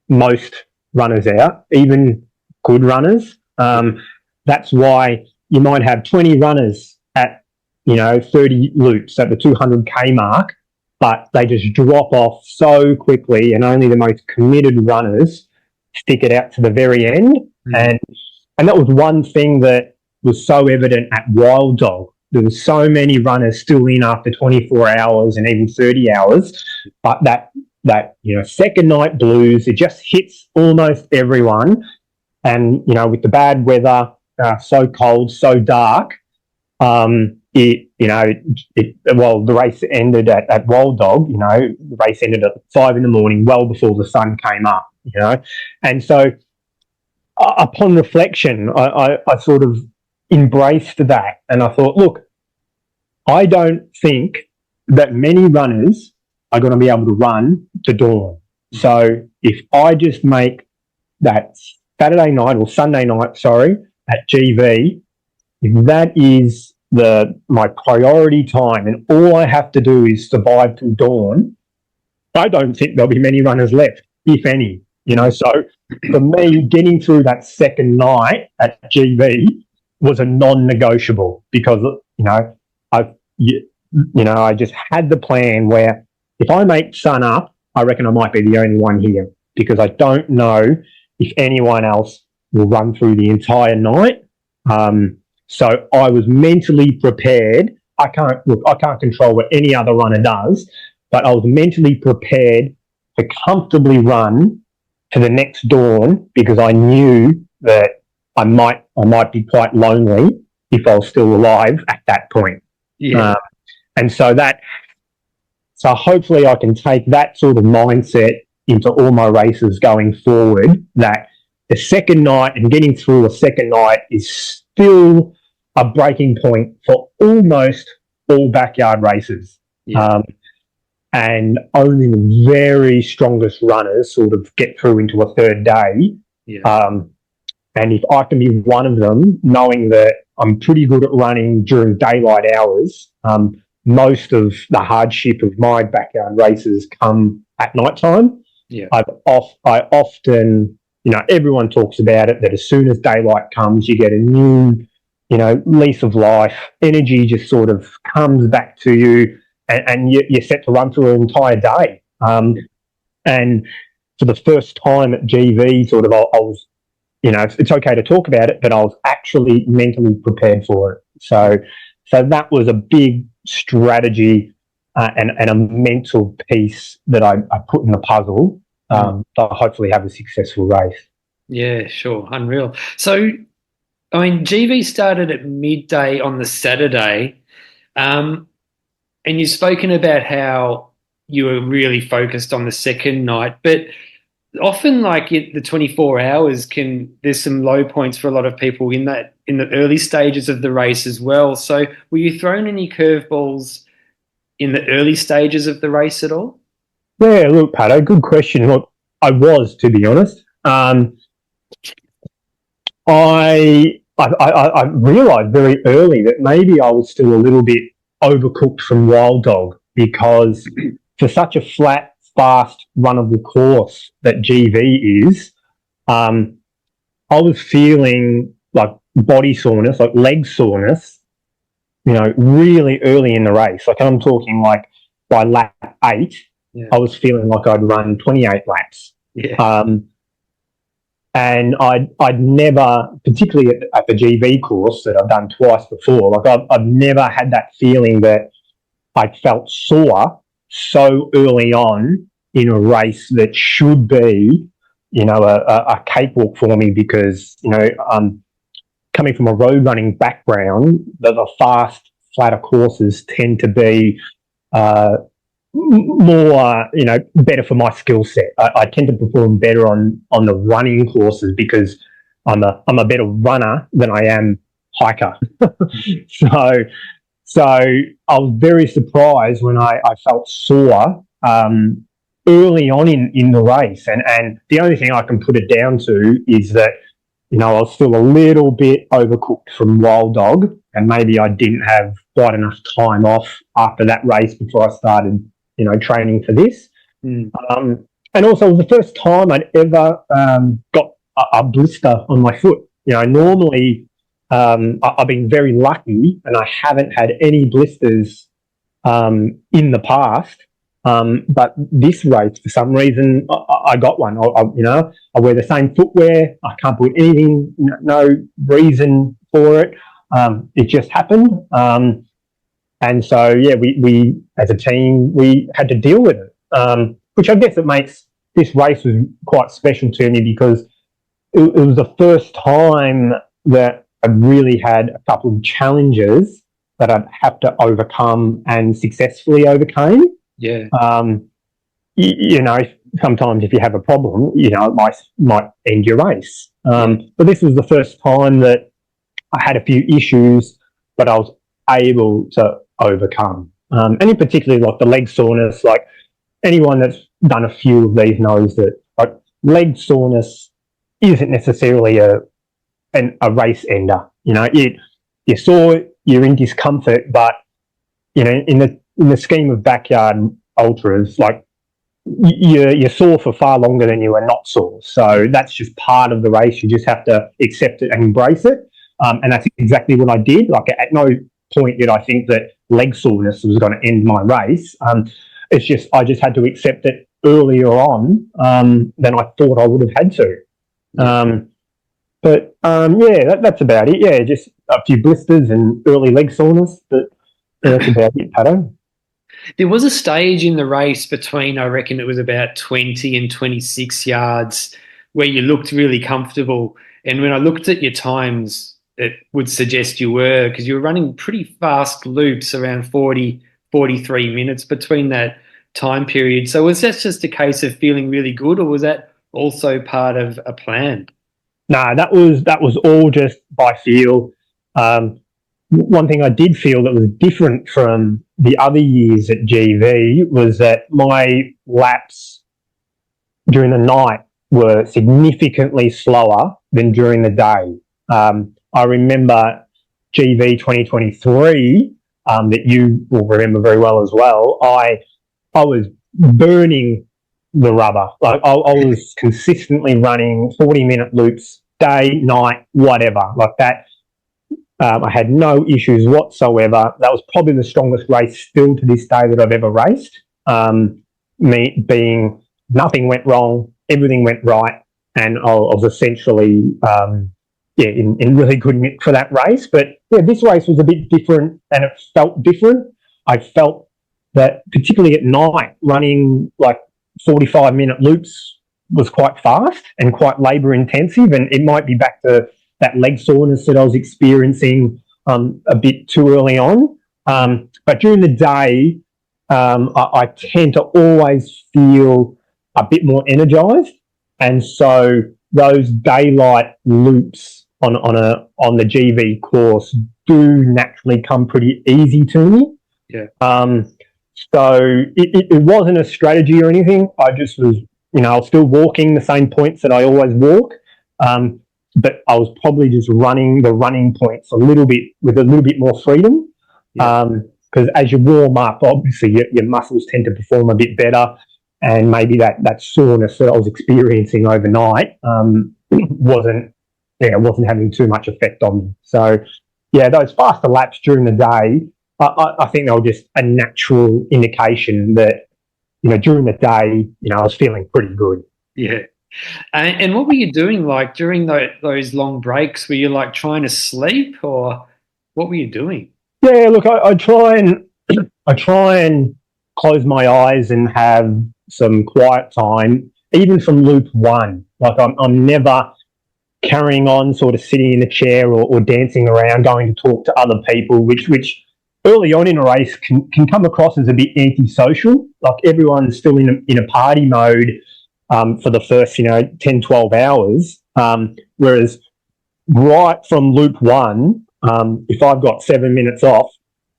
most runners out, even good runners. That's why you might have 20 runners at 30 loops at the 200k mark, but they just drop off so quickly, and only the most committed runners stick it out to the very end. And that was one thing that was so evident at Wild Dog. There were so many runners still in after 24 hours and even 30 hours, but that second night blues, it just hits almost everyone. And with the bad weather, so cold, so dark, the race ended at Wild Dog. The race ended at 5 a.m, well before the sun came up. And so upon reflection, I sort of embraced that, and I thought, look, I don't think that many runners are going to be able to run to dawn. So if I just make that Saturday night or Sunday night, at GV, if that is my priority time and all I have to do is survive till dawn, I don't think there'll be many runners left, if any. So for me, getting through that second night at GV was a non-negotiable, because I just had the plan where if I make sun up, I reckon I might be the only one here, because I don't know if anyone else will run through the entire night. So I was mentally prepared. I can't control what any other runner does, but I was mentally prepared to comfortably run to the next dawn, because I knew that I might be quite lonely if I was still alive at that point. Yeah. And so hopefully I can take that sort of mindset into all my races going forward, that the second night and getting through a second night is still a breaking point for almost all backyard races. Yeah. And only the very strongest runners sort of get through into a third day. Yeah. And if I can be one of them, knowing that I'm pretty good at running during daylight hours, most of the hardship of my backyard races come at night time. Yeah. I often, everyone talks about it, that as soon as daylight comes, you get a new, lease of life. Energy just sort of comes back to you, and you're set to run through an entire day. And for the first time at GV, sort of, I was, it's okay to talk about it, but I was actually mentally prepared for it. So that was a big strategy and a mental piece that I put in the puzzle to hopefully have a successful race. Yeah, sure. Unreal. So, GV started at midday on the Saturday, and you've spoken about how you were really focused on the second night, but often, the 24 hours there's some low points for a lot of people in the early stages of the race as well. So were you thrown any curveballs in the early stages of the race at all? Yeah, look, Pato, good question. Look, I was, to be honest. I realised very early that maybe I was still a little bit overcooked from Wild Dog, because for such a flat, fast, runnable course that GV is, I was feeling like body soreness, like leg soreness, really early in the race. Like, I'm talking like by lap 8, I was feeling like I'd run 28 laps. Yeah. And I'd never, particularly at the GV course that I've done twice before, like I've never had that feeling that I felt sore so early on in a race that should be, a cakewalk for me, because, coming from a road running background, the fast, flatter courses tend to be more, better for my skill set. I tend to perform better on the running courses, because I'm a better runner than I am hiker. So I was very surprised when I felt sore early on in the race, and the only thing I can put it down to is that I was still a little bit overcooked from Wild Dog, and maybe I didn't have quite enough time off after that race before I started, training for this. Mm. And also, it was the first time I'd ever got a blister on my foot. Normally I've been very lucky, and I haven't had any blisters in the past. But this race, for some reason, I got one. I wear the same footwear. I can't put anything, no reason for it. It just happened. And so, we as a team, we had to deal with it, which I guess it makes this race was quite special to me because it was the first time that I really had a couple of challenges that I'd have to overcome and successfully overcame. Yeah. Sometimes if you have a problem, it might end your race. But this was the first time that I had a few issues, but I was able to overcome. And in particular, like the leg soreness, like anyone that's done a few of these knows that like leg soreness isn't necessarily a race ender. You're sore, you're in discomfort, but in the scheme of backyard ultras, like you're sore for far longer than you are not sore. So that's just part of the race. You just have to accept it and embrace it. And that's exactly what I did. Like at no point did I think that leg soreness was going to end my race. It's just I just had to accept it earlier on than I thought I would have had to. That's about it. Yeah, just a few blisters and early leg soreness, but that's about it, Pato. There was a stage in the race between, I reckon it was about 20 and 26 yards where you looked really comfortable. And when I looked at your times, it would suggest you were, because you were running pretty fast loops around 40, 43 minutes between that time period. So was that just a case of feeling really good, or was that also part of a plan? No, that was all just by feel. One thing I did feel that was different from the other years at GV was that my laps during the night were significantly slower than during the day. I remember GV 2023, that you will remember very well as well. I was burning the rubber. Like I was consistently running 40-minute loops, day, night, whatever, like that. I had no issues whatsoever. That was probably the strongest race still to this day that I've ever raced. Me being nothing went wrong, everything went right, and I was essentially in really good nick for that race. But yeah, this race was a bit different, and it felt different. I felt that particularly at night, running like 45-minute loops was quite fast and quite labour intensive, and it might be back to that leg soreness that I was experiencing a bit too early on. But during the day, I tend to always feel a bit more energised, and so those daylight loops on the GV course do naturally come pretty easy to me. Yeah. So it wasn't a strategy or anything. I just was, I was still walking the same points that I always walk. But I was probably just running the running points with a little bit more freedom. Because as you warm up, obviously your muscles tend to perform a bit better, and maybe that soreness that I was experiencing overnight wasn't having too much effect on me. So those faster laps during the day, I think they were just a natural indication that during the day, I was feeling pretty good. Yeah. And what were you doing like during those long breaks? Were you like trying to sleep, or what were you doing? Yeah, look, I try and close my eyes and have some quiet time, even from loop one. Like I'm never carrying on, sort of sitting in a chair or dancing around, going to talk to other people, which early on in a race can come across as a bit antisocial. Like everyone's still in a party mode. For the first, 10, 12 hours. Whereas right from loop one, if I've got 7 minutes off,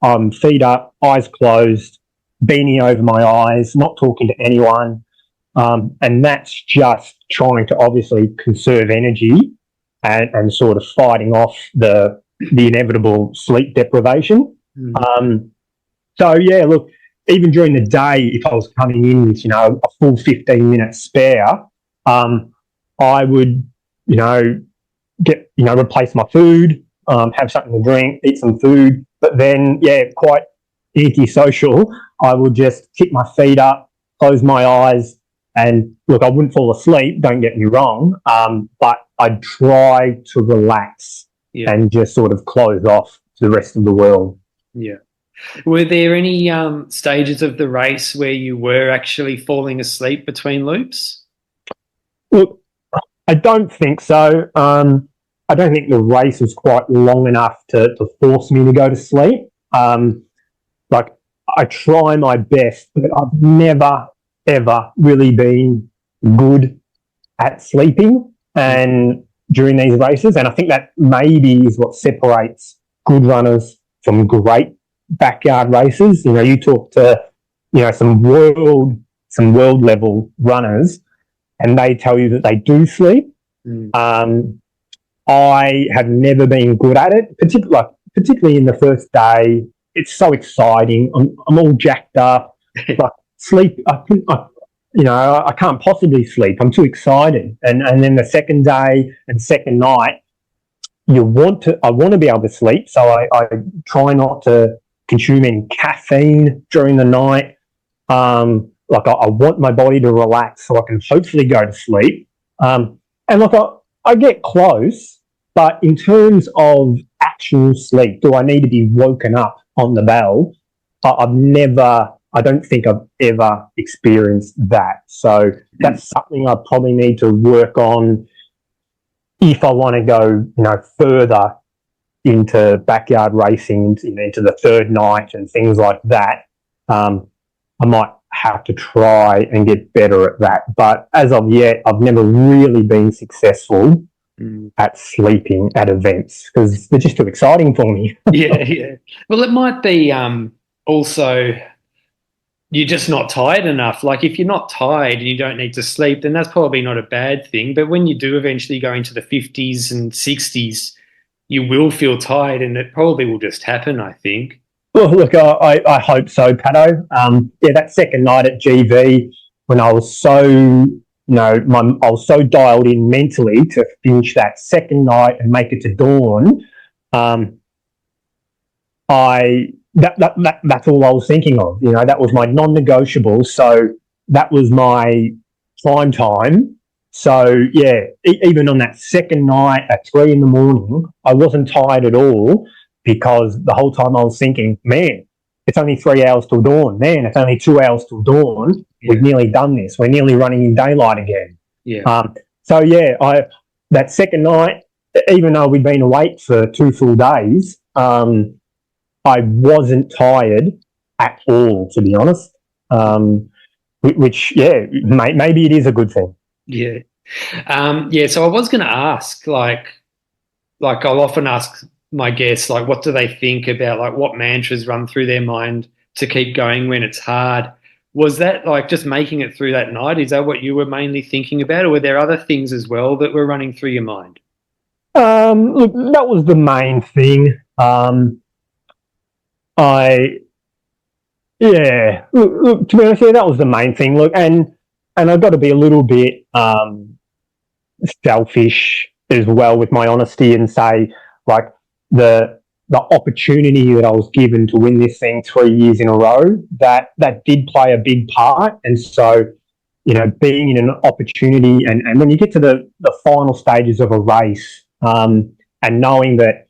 I'm feet up, eyes closed, beanie over my eyes, not talking to anyone. And that's just trying to obviously conserve energy and sort of fighting off the inevitable sleep deprivation. So yeah, look, even during the day, if I was coming in with, a full 15-minute spare, I would, replace my food, have something to drink, eat some food, but then, quite antisocial, I would just kick my feet up, close my eyes, and look, I wouldn't fall asleep, don't get me wrong, but I'd try to relax and just sort of close off to the rest of the world. Yeah. Were there any stages of the race where you were actually falling asleep between loops? Look, I don't think so. I don't think the race was quite long enough to force me to go to sleep. Like, I try my best, but I've never, ever really been good at sleeping and during these races. And I think that maybe is what separates good runners from great backyard races. You talk to, some world level runners and they tell you that they do sleep. I have never been good at it, particularly in the first day. It's so exciting. I'm all jacked up. Like sleep, I can't possibly sleep. I'm too excited. And then the second day and second night, I want to be able to sleep. So I try not to consume any caffeine during the night. I want my body to relax so I can hopefully go to sleep. And look, I get close, but in terms of actual sleep, do I need to be woken up on the bell? I don't think I've ever experienced that. So that's something I probably need to work on if I want to go, further into backyard racing, into the third night and things like that. I might have to try and get better at that. But as of yet, I've never really been successful at sleeping at events because they're just too exciting for me. Yeah. Well, it might be also you're just not tired enough. Like if you're not tired and you don't need to sleep, then that's probably not a bad thing. But when you do eventually go into the 50s and 60s, you will feel tired and it probably will just happen, I think. Well, look, I hope so, Pato. That second night at GV when I was so, I was so dialed in mentally to finish that second night and make it to dawn. That's all I was thinking of. That was my non-negotiable. So that was my prime time. So even on that second night at 3 a.m, I wasn't tired at all because the whole time I was thinking, man, it's only 3 hours till dawn. Man, it's only 2 hours till dawn. Yeah. We've nearly done this. We're nearly running in daylight again. Yeah. That second night, even though we'd been awake for 2 full days, I wasn't tired at all, to be honest. Which maybe it is a good thing. Yeah. So I was going to ask, like I'll often ask my guests, like, what do they think about, like, what mantras run through their mind to keep going when it's hard? Was that like just making it through that night? Is that what you were mainly thinking about, or were there other things as well that were running through your mind? Look, that was the main thing. Look, to be honest, that was the main thing. Look, and I've got to be a little bit selfish as well with my honesty and say, like, the opportunity that I was given to win this thing 3 years in a row, that did play a big part. And so, being in an opportunity and when you get to the final stages of a race, and knowing that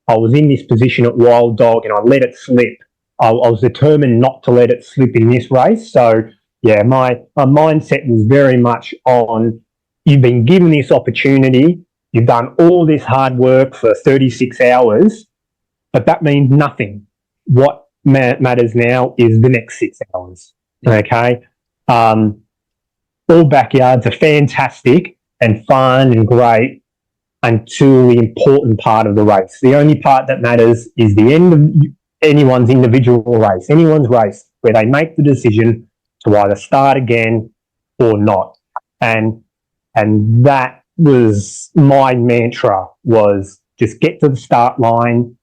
I was in this position at Wild Dog and I let it slip, I was determined not to let it slip in this race. So, my mindset was very much on, you've been given this opportunity, you've done all this hard work for 36 hours, but that means nothing. What matters now is the next 6 hours, okay? All backyards are fantastic and fun and great until the important part of the race. The only part that matters is the end of anyone's individual race, anyone's race, where they make the decision to either start again or not. And that was my mantra, was just get to the start line.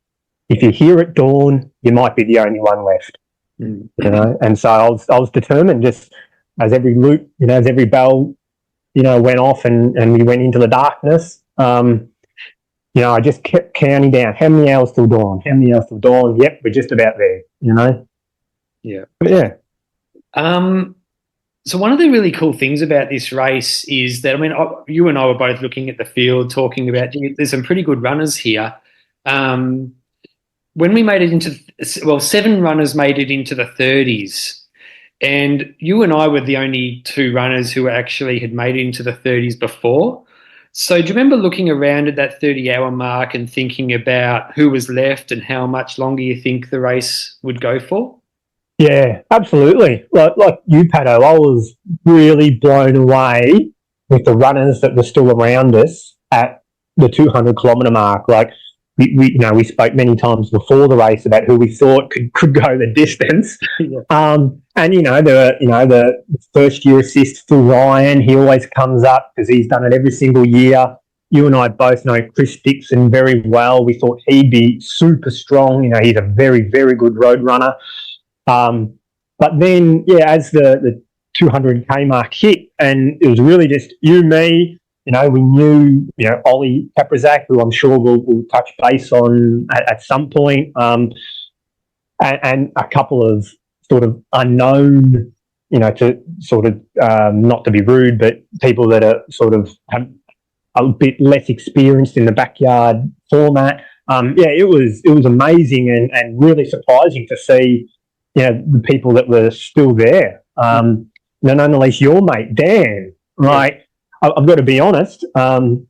If you're here at dawn, you might be the only one left. You know, and so I was determined, just as every loop, you know, as every bell, you know, went off and we went into the darkness, you know, I just kept counting down, how many hours till dawn, how many hours till dawn. Yep, we're just about there, you know. Yeah. But yeah. So one of the really cool things about this race is that, I mean, you and I were both looking at the field, talking about, there's some pretty good runners here. When we made it into, well, 7 runners made it into the 30s, and you and I were the only 2 runners who actually had made it into the 30s before. So do you remember looking around at that 30-hour mark and thinking about who was left and how much longer you think the race would go for? Yeah, absolutely. Like you, Pato, I was really blown away with the runners that were still around us at the 200-kilometre mark. Like, we spoke many times before the race about who we thought could go the distance. Yeah. And the first year assist for Ryan, he always comes up because he's done it every single year. You and I both know Chris Dixon very well. We thought he'd be super strong. You know, he's a very, very good road runner. But then, yeah, as the 200K mark hit, and it was really just you, me, you know, we knew, you know, Ollie Kaprizak, who I'm sure we'll touch base on at some point, and a couple of sort of unknown, you know, to sort of, not to be rude, but people that are sort of have a bit less experienced in the backyard format. Yeah, it was amazing and really surprising to see, you know, the people that were still there. Nonetheless, your mate, Dan, right? I've got to be honest, you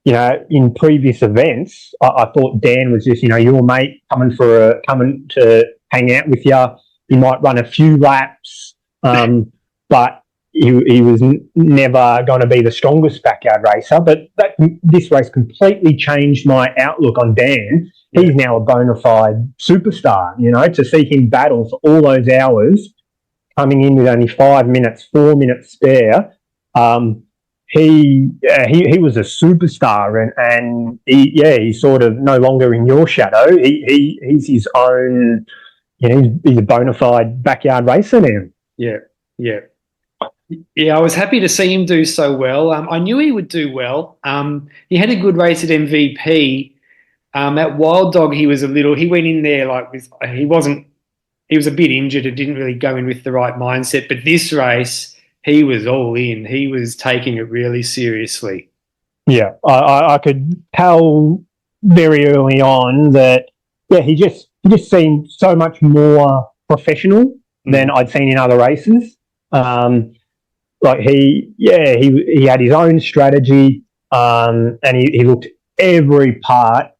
know, in previous events, I thought Dan was just, you know, your mate coming to hang out with you. He might run a few laps, but he was never going to be the strongest backyard racer. But this race completely changed my outlook on Dan. He's now a bona fide superstar, you know, to see him battle for all those hours, coming in with only 4 minutes spare. He was a superstar, and he's sort of no longer in your shadow. He's his own, you know, he's a bona fide backyard racer now. Yeah. I was happy to see him do so well. I knew he would do well. He had a good race at MVP. At Wild Dog, he went in there like he was a bit injured and didn't really go in with the right mindset. But this race, he was all in. He was taking it really seriously. Yeah, I could tell very early on that, yeah, he just seemed so much more professional than I'd seen in other races. Like he had his own strategy, and he looked every part,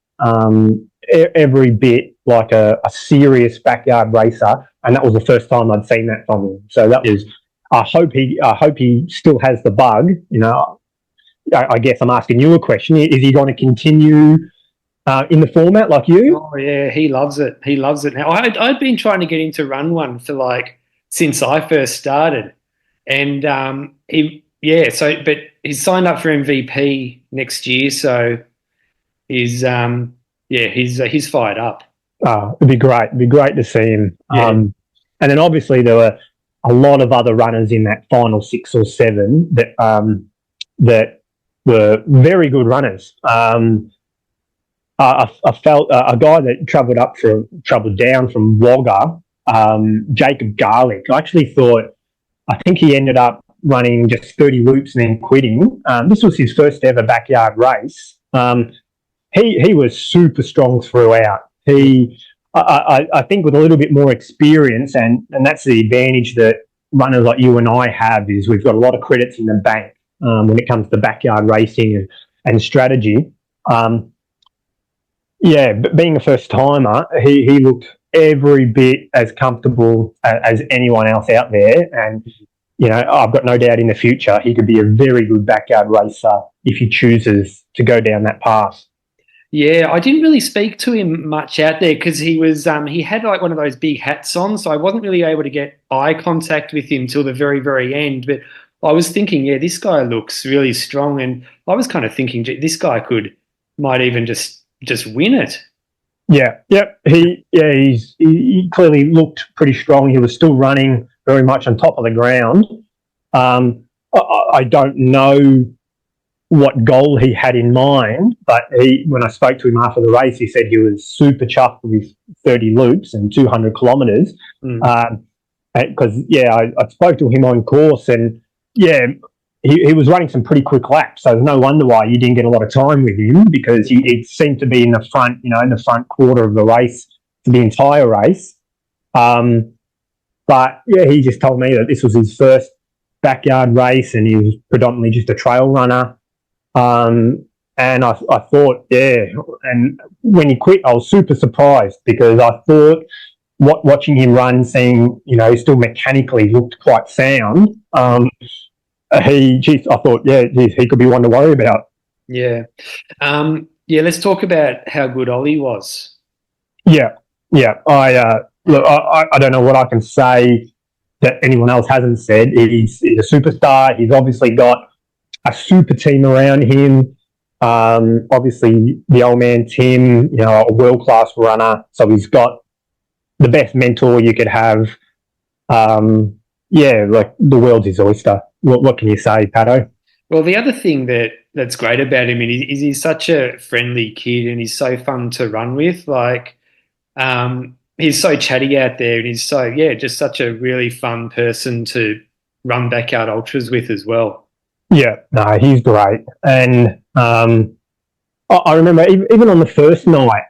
every bit like a serious backyard racer, and that was the first time I'd seen that from him. So that was. I hope he still has the bug. You know, I guess I'm asking you a question: is he going to continue in the format like you? Oh yeah, he loves it. He loves it now. I'd been trying to get him to run one for since I first started, and but he's signed up for MVP next year, so he's fired up. It'd be great. It'd be great to see him. Yeah. And then obviously there were a lot of other runners in that final 6 or 7 that were very good runners. I felt a guy that travelled down from Wagga, Jacob Garlick. I think he ended up running just 30 loops and then quitting. This was his first ever backyard race. He was super strong throughout. I think with a little bit more experience, and that's the advantage that runners like you and I have, is we've got a lot of credits in the bank when it comes to backyard racing and strategy. But being a first timer, he looked every bit as comfortable as anyone else out there, and you know, I've got no doubt in the future he could be a very good backyard racer if he chooses to go down that path. Yeah, I didn't really speak to him much out there because he had one of those big hats on, so I wasn't really able to get eye contact with him till the very, very end. But I was thinking, yeah, this guy looks really strong, and I was kind of thinking, gee, this guy might even just win it. Yeah, yep. He clearly looked pretty strong. He was still running very much on top of the ground. I don't know what goal he had in mind, but when I spoke to him after the race, he said he was super chuffed with 30 loops and 200 kilometres. Because I spoke to him on course, and he was running some pretty quick laps. So no wonder why you didn't get a lot of time with him, because he seemed to be in the front, in the front quarter of the race for the entire race. But yeah, he just told me that this was his first backyard race, and he was predominantly just a trail runner. And I thought, and when he quit, I was super surprised, because I thought watching him run, seeing, he still mechanically looked quite sound. I thought, he could be one to worry about. Yeah. Let's talk about how good Ollie was. Yeah. I don't know what I can say that anyone else hasn't said. He's a superstar. He's obviously got a super team around him. Obviously, the old man Tim, a world-class runner. So he's got the best mentor you could have. Like, the world's his oyster. What can you say, Pato? Well, the other thing that's great about him is he's such a friendly kid, and he's so fun to run with. Like, he's so chatty out there, and he's just such a really fun person to run backyard ultras with as well. Yeah, no, he's great. And I remember even on the first night,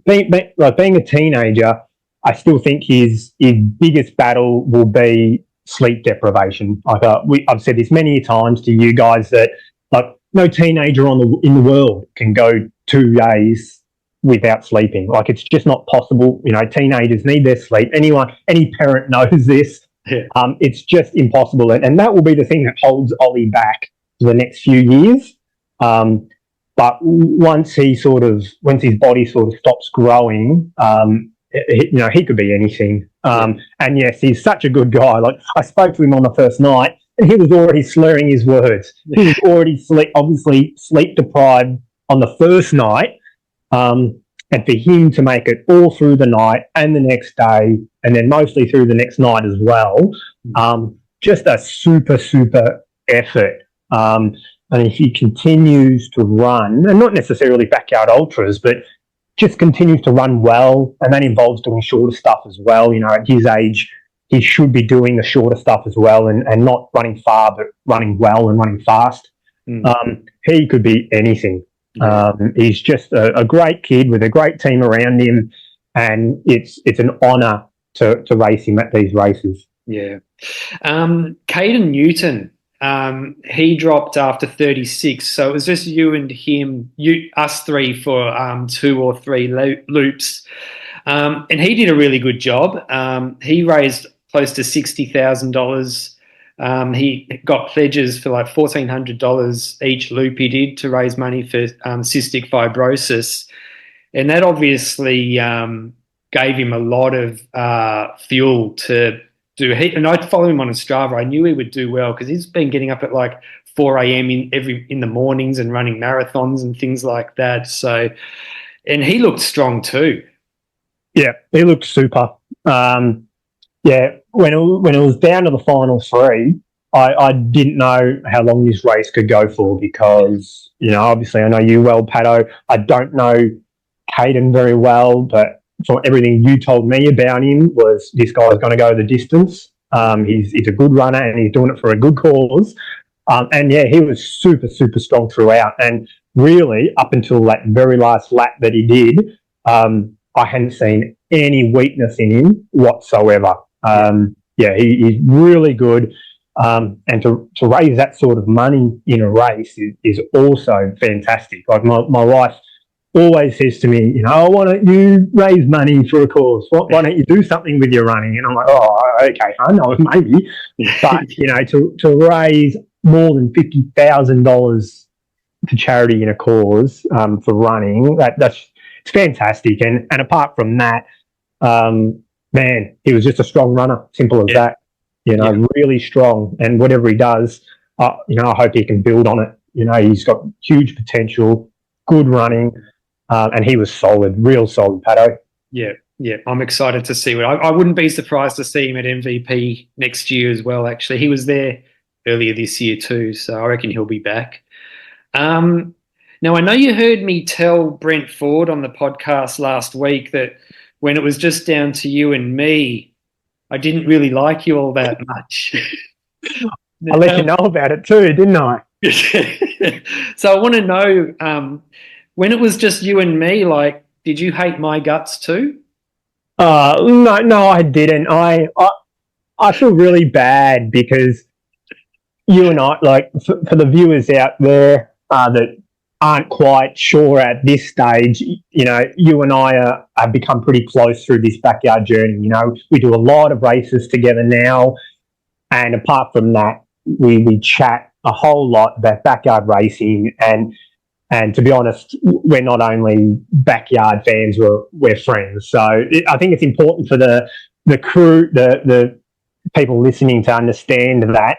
being a teenager, I still think his biggest battle will be sleep deprivation. Like I've said this many times to you guys, that like no teenager in the world can go 2 days without sleeping. Like, it's just not possible. Teenagers need their sleep. Any parent knows this. Yeah. It's just impossible, and that will be the thing that holds Ollie back for the next few years. But once his body sort of stops growing, he could be anything. And yes, he's such a good guy. Like, I spoke to him on the first night, and he was already slurring his words. He was already sleep deprived on the first night. And for him to make it all through the night and the next day, and then mostly through the next night as well, just a super, super effort. And if he continues to run, and not necessarily backyard ultras, but just continues to run well, and that involves doing shorter stuff as well. At his age, he should be doing the shorter stuff as well, and not running far, but running well and running fast. He could be anything. He's just a great kid with a great team around him, and it's an honour to race him at these races. Yeah. Caden Newton, he dropped after 36, so it was just you and him, us three for 2 or 3 loops, and he did a really good job. He raised close to $60,000. He got pledges for like $1,400 each loop he did to raise money for cystic fibrosis. And that obviously gave him a lot of fuel to do. And I'd follow him on Strava. I knew he would do well, because he's been getting up at like 4 a.m. in the mornings and running marathons and things like that. So, and he looked strong too. Yeah, he looked super. When it was down to the final 3, I didn't know how long this race could go for, because, obviously I know you well, Pato. I don't know Caden very well, but from everything you told me about him, was this guy's going to go the distance. He's a good runner, and he's doing it for a good cause. He was super, super strong throughout. And really, up until that very last lap that he did, I hadn't seen any weakness in him whatsoever. He's really good. And to raise that sort of money in a race is also fantastic. Like, my wife always says to me, why don't you raise money for a cause? Why don't you do something with your running? And I'm like, oh, okay, I know, maybe. But, to raise more than $50,000 to charity in a cause for running, it's fantastic. And apart from that, man, he was just a strong runner. Simple as that. really strong. And whatever he does, I hope he can build on it. He's got huge potential, good running, and he was solid, real solid, Pato. Yeah, I'm excited to see what. I wouldn't be surprised to see him at MVP next year as well. Actually, he was there earlier this year too, so I reckon he'll be back. Now, I know you heard me tell Brent Ford on the podcast last week that when it was just down to you and me, I didn't really like you all that much. I let you know about it too, didn't I? So I want to know, when it was just you and me, like, did you hate my guts too? No, I didn't. I feel really bad because you and I, like, for the viewers out there that aren't quite sure at this stage, you and I have become pretty close through this backyard journey. We do a lot of races together now, and apart from that, we chat a whole lot about backyard racing, and to be honest, we're not only backyard fans, we're friends. So I think it's important for the crew, the people listening to understand that.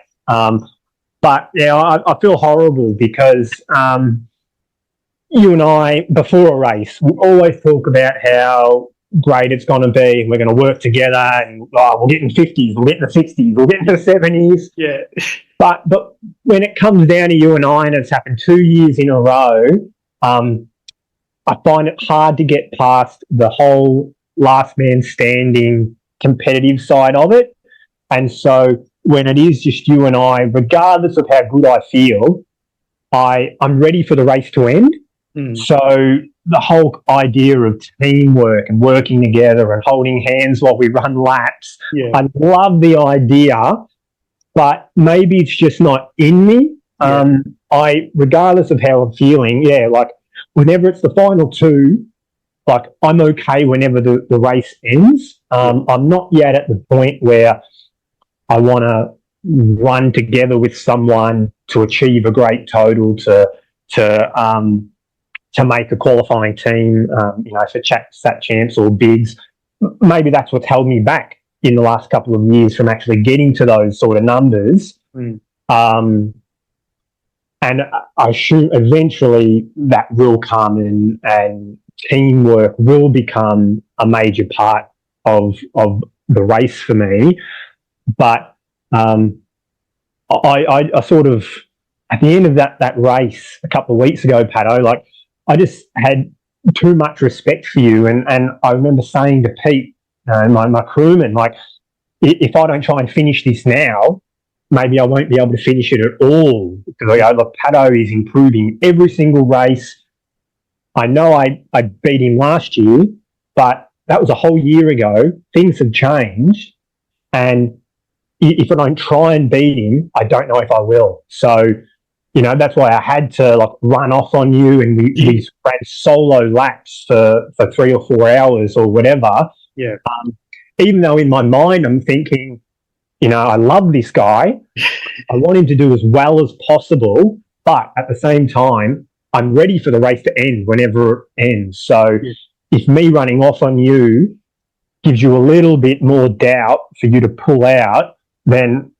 But I feel horrible because you and I, before a race, we always talk about how great it's going to be, and we're going to work together, and we'll get in 50s, we'll get in the 60s, we'll get in the 70s. Yeah. But when it comes down to you and I, and it's happened 2 years in a row, I find it hard to get past the whole last man standing competitive side of it. And so when it is just you and I, regardless of how good I feel, I'm ready for the race to end. So the whole idea of teamwork and working together and holding hands while we run laps, I love the idea, but maybe it's just not in me. Regardless of how I'm feeling, like whenever it's the final two, like I'm okay whenever the race ends. I'm not yet at the point where I want to run together with someone to achieve a great total to make a qualifying team, for Sat Champs or Bigs. Maybe that's what's held me back in the last couple of years from actually getting to those sort of numbers. And I assume eventually that will come, and teamwork will become a major part of the race for me. But I sort of, at the end of that race a couple of weeks ago, Pato, like, I just had too much respect for you. And I remember saying to Pete, my crewman, like, if I don't try and finish this now, maybe I won't be able to finish it at all. Because Pato is improving every single race. I know I beat him last year, but that was a whole year ago. Things have changed. And if I don't try and beat him, I don't know if I will. So, that's why I had to run off on you, and we ran solo laps for 3 or 4 hours or whatever. Yeah. Even though in my mind I'm thinking, I love this guy. I want him to do as well as possible, but at the same time, I'm ready for the race to end whenever it ends. So if me running off on you gives you a little bit more doubt for you to pull out, then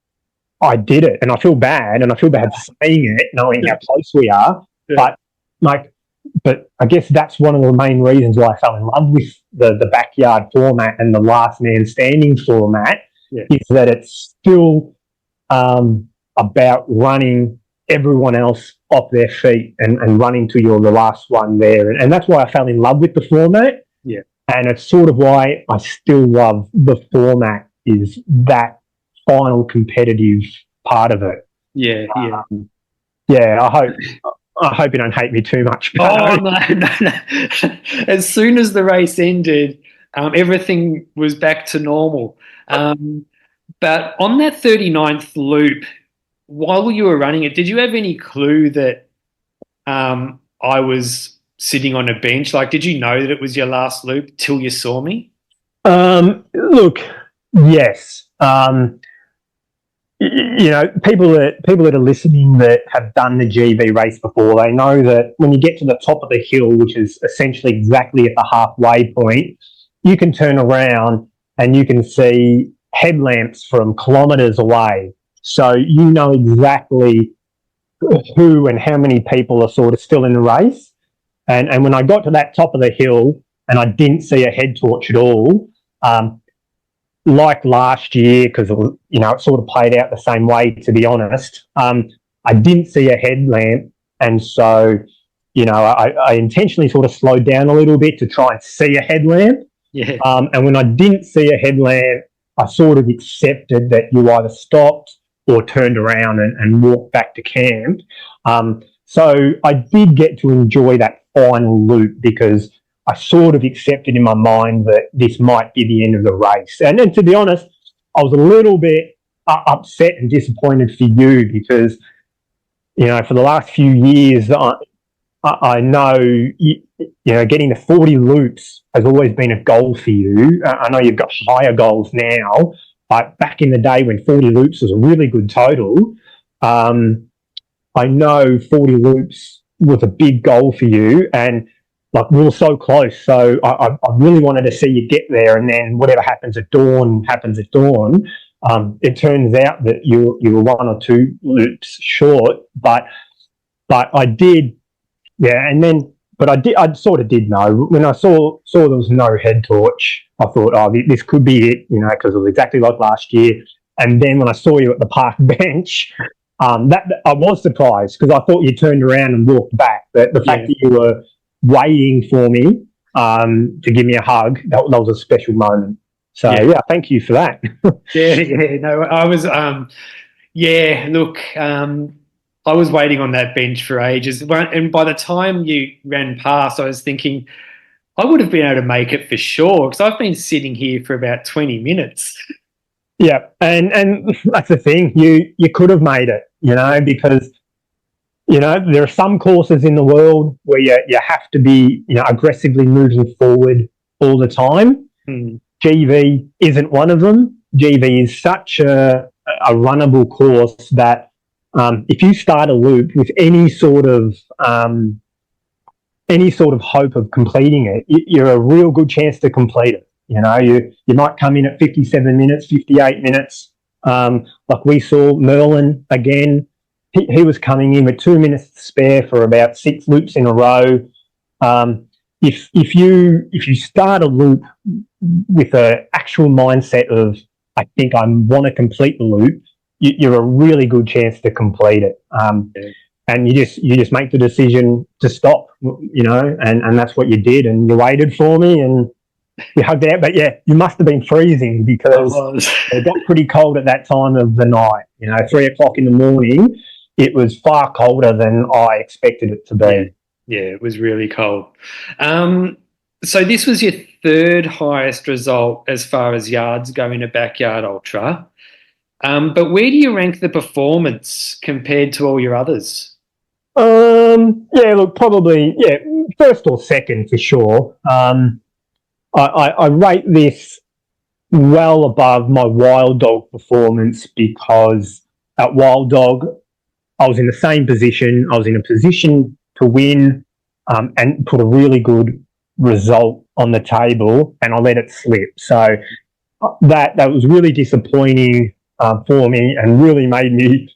I did it, and I feel bad, for saying it, knowing how close we are. Yeah. But I guess that's one of the main reasons why I fell in love with the backyard format and the last man standing format, is that it's still about running everyone else off their feet and running till you're the last one there. And that's why I fell in love with the format. Yeah. And it's sort of why I still love the format, is that final competitive part of it. I hope you don't hate me too much. Oh, no. As soon as the race ended, everything was back to normal. But on that 39th loop, while you were running it, did you have any clue that I was sitting on a bench? Like, did you know that it was your last loop till you saw me? Look, yes. People that are listening that have done the GV race before, they know that when you get to the top of the hill, which is essentially exactly at the halfway point, you can turn around and you can see headlamps from kilometres away. So you know exactly who and how many people are sort of still in the race. And when I got to that top of the hill and I didn't see a head torch at all, like last year, because it sort of played out the same way, to be honest, I didn't see a headlamp, and so I intentionally sort of slowed down a little bit to try and see a headlamp. Yeah. And when I didn't see a headlamp, I sort of accepted that you either stopped or turned around and walked back to camp. So I did get to enjoy that final loop because I sort of accepted in my mind that this might be the end of the race. And then, to be honest, I was a little bit upset and disappointed for you because, for the last few years, I know, getting the 40 loops has always been a goal for you. I know you've got higher goals now, but back in the day when 40 loops was a really good total, I know 40 loops was a big goal for you, and we were so close. So I really wanted to see you get there, and then whatever happens at dawn happens at dawn. It turns out that you were 1 or 2 loops short, but I did, but I sort of did know when I saw there was no head torch. I thought, oh, this could be it, because it was exactly like last year. And then when I saw you at the park bench, that I was surprised because I thought you turned around and walked back. But the fact that you were waiting for me to give me a hug, that was a special moment. So thank you for that. No, I was look, I was waiting on that bench for ages, and by the time you ran past, I was thinking I would have been able to make it for sure because I've been sitting here for about 20 minutes. Yeah, and that's the thing. You could have made it, because there are some courses in the world where you have to be aggressively moving forward all the time. GV isn't one of them. GV is such a runnable course that if you start a loop with any sort of hope of completing it, you're a real good chance to complete it. You might come in at 57 minutes, 58 minutes. Like we saw Merlin again. He was coming in with 2 minutes to spare for about 6 loops in a row. If you start a loop with an actual mindset of I think I want to complete the loop, you're a really good chance to complete it. And you just make the decision to stop, and that's what you did. And you waited for me and you hugged out. But you must have been freezing because it got pretty cold at that time of the night. 3 o'clock in the morning, it was far colder than I expected it to be. Yeah, it was really cold. So this was your 3rd highest result as far as yards go in a backyard ultra. But where do you rank the performance compared to all your others? Look, probably, first or second for sure. I rate this well above my Wild Dog performance because at Wild Dog, I was in the same position. I was in a position to win and put a really good result on the table, and I let it slip. So that was really disappointing for me and really made me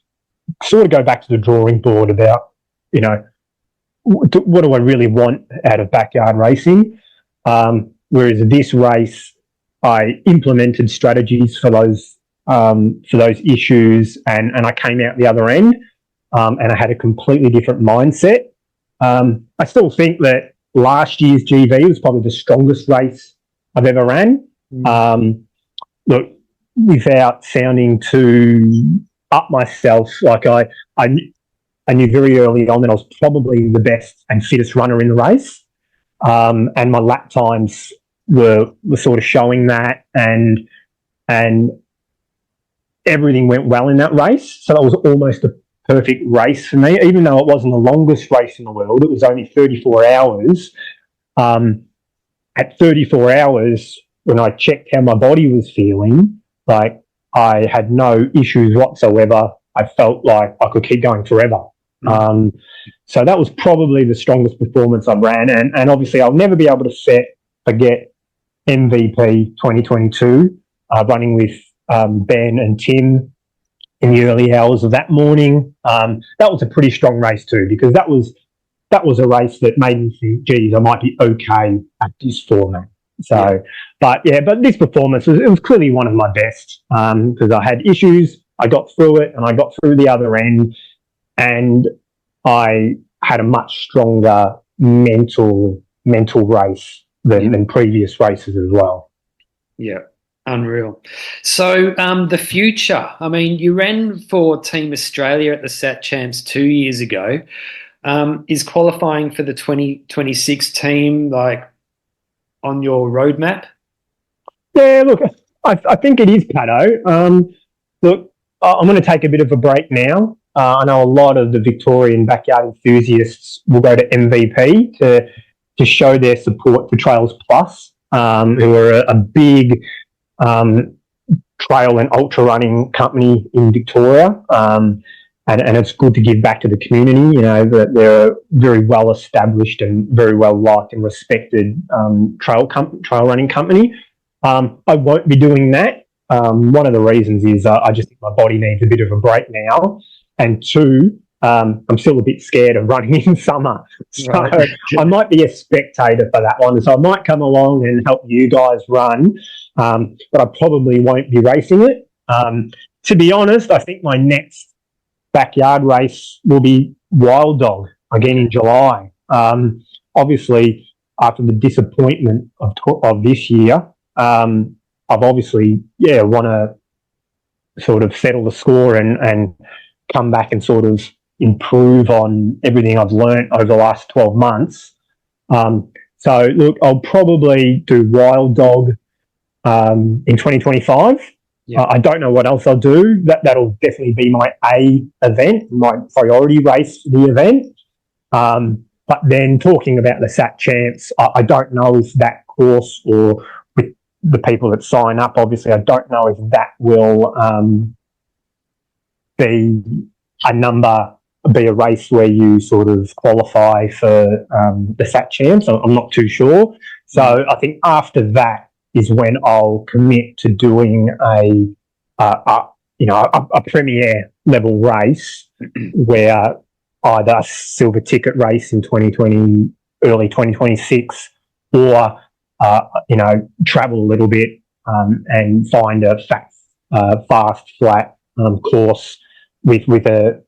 sort of go back to the drawing board about, what do I really want out of backyard racing? Whereas this race, I implemented strategies for those issues, and I came out the other end, and I had a completely different mindset. I still think that last year's GV was probably the strongest race I've ever ran. Look, without sounding too up myself, I knew very early on that I was probably the best and fittest runner in the race, and my lap times were sort of showing that, and everything went well in that race. So that was almost a perfect race for me, even though it wasn't the longest race in the world. It was only 34 hours. At 34 hours, when I checked how my body was feeling, I had no issues whatsoever. I felt like I could keep going forever. So that was probably the strongest performance I've ran, and obviously I'll never be able to forget MVP 2022, running with Ben and Tim in the early hours of that morning. That was a pretty strong race too, because that was a race that made me think, geez, I might be okay at this format. So, but this performance was clearly one of my best, because I had issues, I got through it, and I got through the other end, and I had a much stronger mental race than previous races as well. Yeah, unreal. So the future, I mean, you ran for Team Australia at the Sat Champs 2 years ago. Is qualifying for the 2026 team like on your roadmap? Yeah, look, I think it is, Pato. Look, I'm going to take a bit of a break now. I know a lot of the Victorian backyard enthusiasts will go to MVP to show their support for Trails Plus, who are a big trail and ultra running company in Victoria. And it's good to give back to the community. You know, that they're a very well established and very well liked and respected trail running company. I won't be doing that. One of the reasons is I just think my body needs a bit of a break now, and two, I'm still a bit scared of running in summer. So right. I might be a spectator for that one. So I might come along and help you guys run, but I probably won't be racing it. To be honest, I think my next backyard race will be Wild Dog again in July. Obviously, after the disappointment of this year, I've obviously want to sort of settle the score and come back and sort of improve on everything I've learnt over the last 12 months. So look, I'll probably do Wild Dog in 2025. Yeah. I don't know what else I'll do. That'll definitely be my A event, my priority race for the event. But then talking about the Sat Champs, I don't know if that course or with the people that sign up, obviously, I don't know if that will be a race where you sort of qualify for the Sat Champs. I'm not too sure. So I think after that is when I'll commit to doing a premier level race where either a silver ticket race in 2020, early 2026, or travel a little bit and find a fast, flat course with a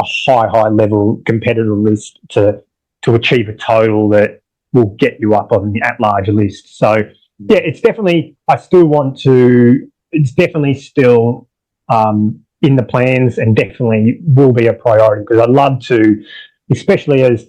high level competitor list to achieve a total that will get you up on the at-large list. So yeah, it's definitely still in the plans and definitely will be a priority, because I'd love to, especially as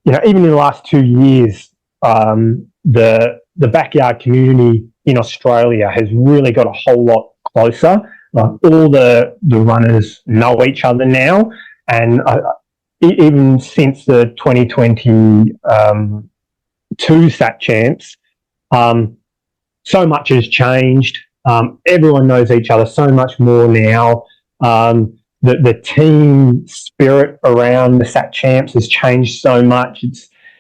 even in the last 2 years, the backyard community in Australia has really got a whole lot closer. All the runners know each other now, and even since the 2022 Sat Champs, so much has changed. Everyone knows each other so much more now. The team spirit around the Sat Champs has changed so much.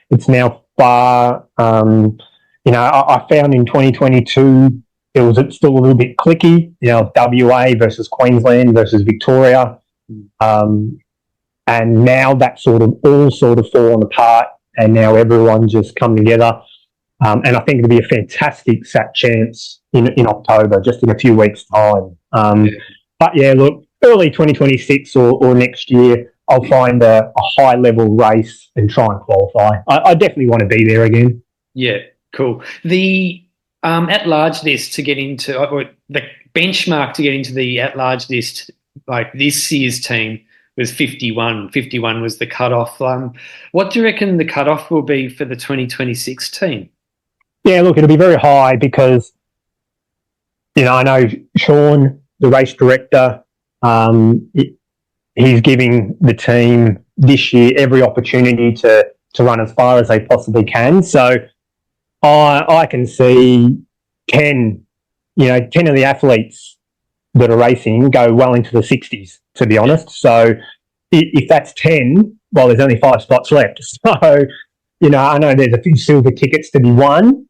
It's now far. I found in 2022 it was still a little bit cliquey. WA versus Queensland versus Victoria, and now that all fallen apart, and now everyone just come together. And I think it'll be a fantastic Sat Champs in October, just in a few weeks' time. But yeah, look, early 2026 or next year, I'll find a high-level race and try and qualify. I definitely want to be there again. Yeah, cool. The at-large list to get into, or the benchmark to get into the at-large list, like this year's team, was 51. 51 was the cutoff. What do you reckon the cutoff will be for the 2026 team? Yeah, look, it'll be very high because, I know Sean, the race director, he's giving the team this year every opportunity to run as far as they possibly can. So I can see 10 of the athletes that are racing go well into the 60s, to be honest. So if that's 10, well, there's only 5 spots left. So, I know there's a few silver tickets to be won.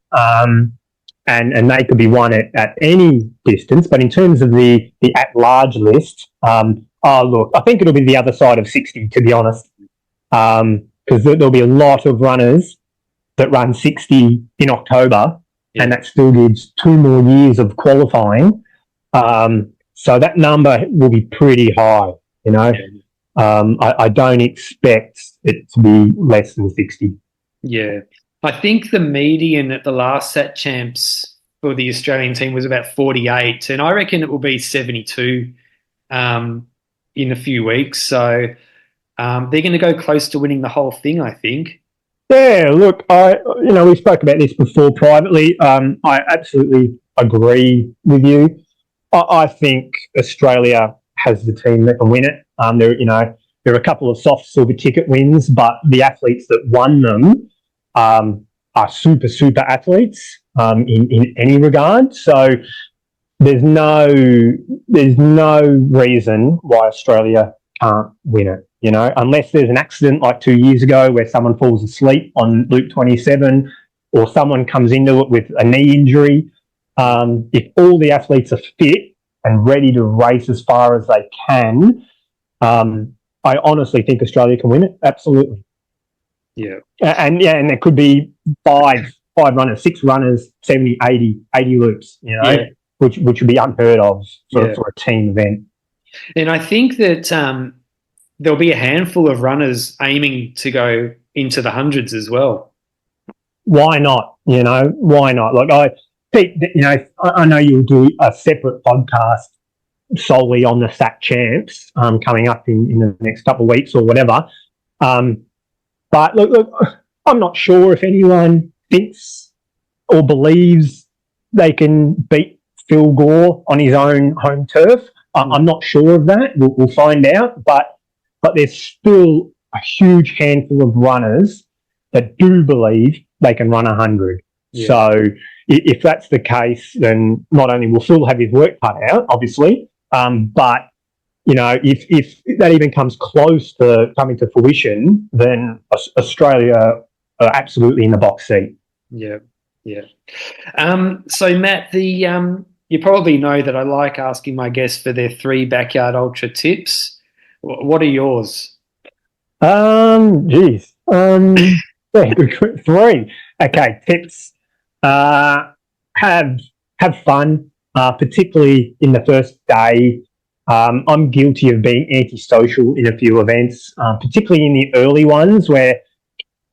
and they could be won at any distance. But in terms of the at-large list, look, I think it'll be the other side of 60, to be honest, because there'll be a lot of runners that run 60 in October, and that still gives 2 more years of qualifying. So that number will be pretty high, you know. I don't expect it to be less than 60. Yeah. I think the median at the last Sat Champs for the Australian team was about 48, and I reckon it will be 72 in a few weeks. So they're going to go close to winning the whole thing, I think. Yeah, look, we spoke about this before privately. I absolutely agree with you. I think Australia has the team that can win it. There are a couple of soft silver ticket wins, but the athletes that won them are super athletes in any regard. So there's no reason why Australia can't win it. You know, unless there's an accident like 2 years ago where someone falls asleep on Loop 27 or someone comes into it with a knee injury. If all the athletes are fit and ready to race as far as they can, I honestly think Australia can win it. Absolutely. Yeah. And there could be five runners, 6 runners, 70, 80 loops, you know, which would be unheard of for a team event. And I think that there'll be a handful of runners aiming to go into the hundreds as well. Why not? You know, why not? Like I know you'll do a separate podcast solely on the Sat Champs coming up in the next couple of weeks or whatever. But look, I'm not sure if anyone thinks or believes they can beat Phil Gore on his own home turf. I'm not sure of that. We'll find out. But there's still a huge handful of runners that do believe they can run 100. Yeah. So if that's the case, then not only will Phil have his work cut out, obviously, but you know, if that even comes close to coming to fruition, then Australia are absolutely in the box seat. Yeah. So Matt, you probably know that I like asking my guests for their 3 backyard ultra tips. What are yours? Good. 3. Okay, tips. Have fun, particularly in the first day. I'm guilty of being antisocial in a few events, particularly in the early ones where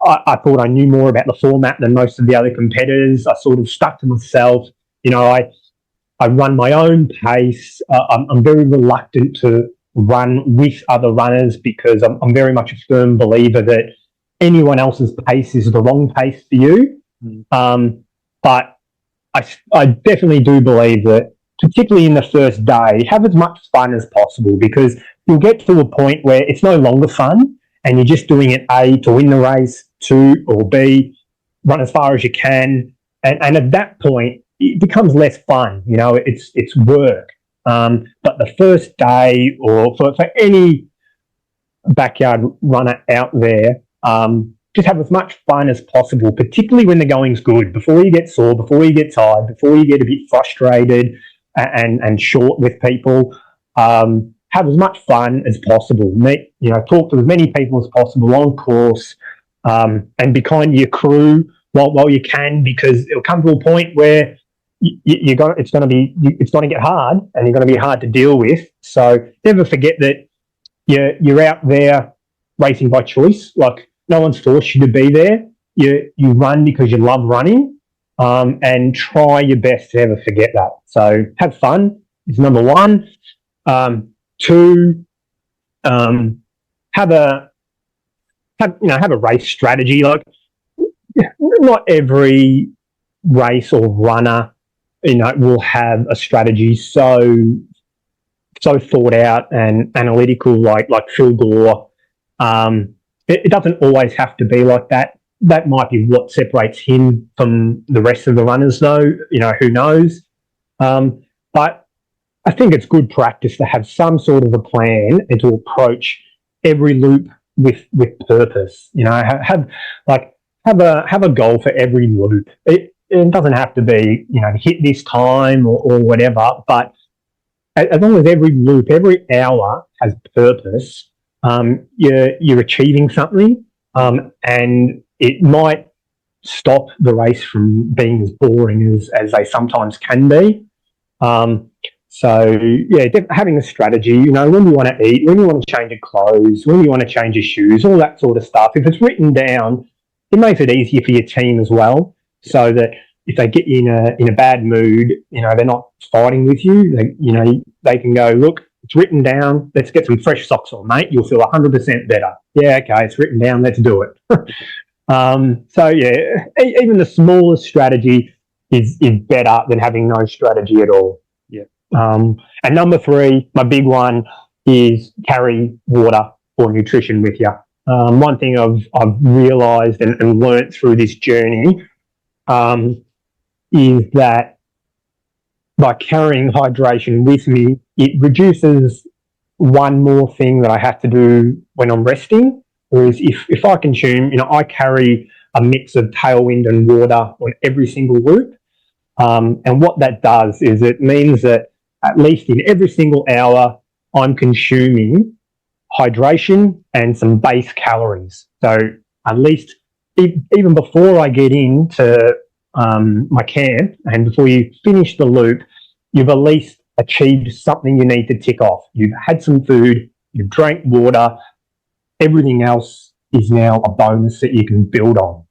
I thought I knew more about the format than most of the other competitors. I sort of stuck to myself. You know, I run my own pace. I'm very reluctant to run with other runners because I'm very much a firm believer that anyone else's pace is the wrong pace for you. But I definitely do believe that, particularly in the first day, have as much fun as possible, because you'll get to a point where it's no longer fun and you're just doing it, A, to win the race, 2, or B, run as far as you can. And at that point, it becomes less fun. You know, it's work. But the first day, or for any backyard runner out there, just have as much fun as possible, particularly when the going's good, before you get sore, before you get tired, before you get a bit frustrated and short with people. Have as much fun as possible. Talk to as many people as possible on course, and be kind to your crew while you can, because it'll come to a point where it's going to get hard, and you're going to be hard to deal with. So never forget that you're out there racing by choice. Like, no one's forced you to be there. You run because you love running, and try your best to never forget that. So have fun is number 1. 2, have a race strategy. Like, not every race or runner, will have a strategy so thought out and analytical like Phil Gore. It doesn't always have to be like that. That might be what separates him from the rest of the runners, though. Who knows? But I think it's good practice to have some sort of a plan and to approach every loop with purpose. Have a goal for every loop. it doesn't have to be, to hit this time or whatever, but as long as every loop, every hour has purpose, you're achieving something, and it might stop the race from being as boring as they sometimes can be. Having a strategy, when you want to eat, when you want to change your clothes, when you want to change your shoes, all that sort of stuff. If it's written down, it makes it easier for your team as well, so that if they get you in a bad mood, they're not fighting with you. They can go, look, it's written down. Let's get some fresh socks on, mate. You'll feel 100% better. Yeah, okay, it's written down. Let's do it. Even the smallest strategy is better than having no strategy at all. Yeah. And number 3, my big one, is carry water or nutrition with you. One thing I've realised and learnt through this journey is that by carrying hydration with me, it reduces one more thing that I have to do when I'm resting. Whereas if I consume, I carry a mix of tailwind and water on every single loop. And what that does is it means that at least in every single hour, I'm consuming hydration and some base calories. So at least even before I get into my camp and before you finish the loop, you've at least achieved something you need to tick off. You've had some food, you've drank water, everything else is now a bonus that you can build on.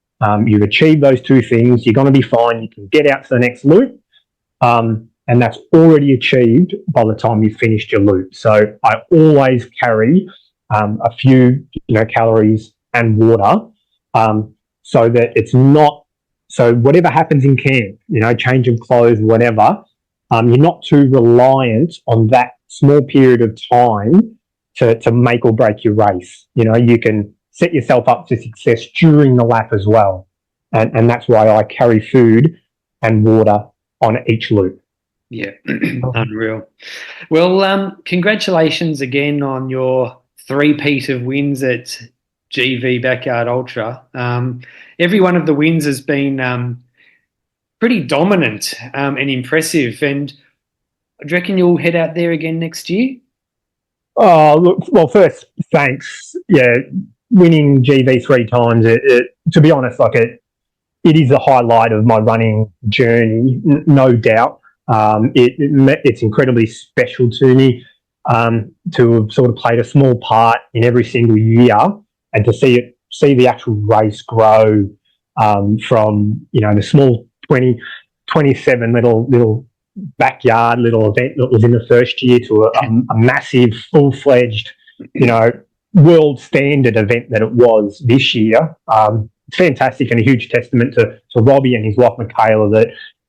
You've achieved those 2 things, you're going to be fine, you can get out to the next loop, and that's already achieved by the time you've finished your loop. So I always carry a few calories and water, so that it's not, so whatever happens in camp, change of clothes, whatever, you're not too reliant on that small period of time to make or break your race. You can set yourself up for success during the lap as well. And that's why I carry food and water on each loop. Yeah, unreal. Well, congratulations again on your 3-peat of wins at GV Backyard Ultra. Every one of the wins has been pretty dominant and impressive. And do you reckon you'll head out there again next year? Oh, look, well, first, thanks. Yeah, winning GV 3 times, to be honest, it is a highlight of my running journey, no doubt. It's incredibly special to me to have sort of played a small part in every single year, and to see the actual race grow from the small 27 little backyard little event that was in the first year to a massive full-fledged world standard event that it was this year. It's fantastic, and a huge testament to Robbie and his wife Michaela that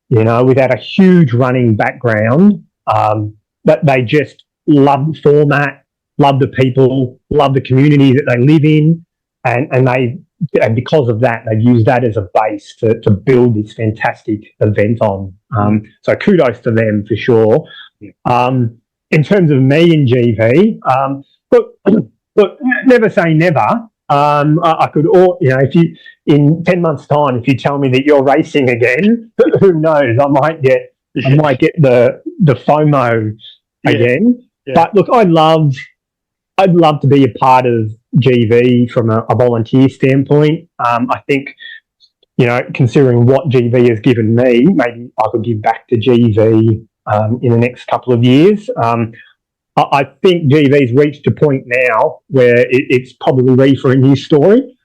without a huge running background, that they just love the format, love the people, love the community that they live in, and because of that, they've used that as a base to build this fantastic event on. So kudos to them for sure. In terms of me in GV, look, never say never. I could, if you in 10 months' time, if you tell me that you're racing again, who knows? I might get the FOMO again. Yeah. But look, I'd love to be a part of GV from a volunteer standpoint. I think, considering what GV has given me, maybe I could give back to GV in the next couple of years. I think GV's reached a point now where it's probably ready for a new story.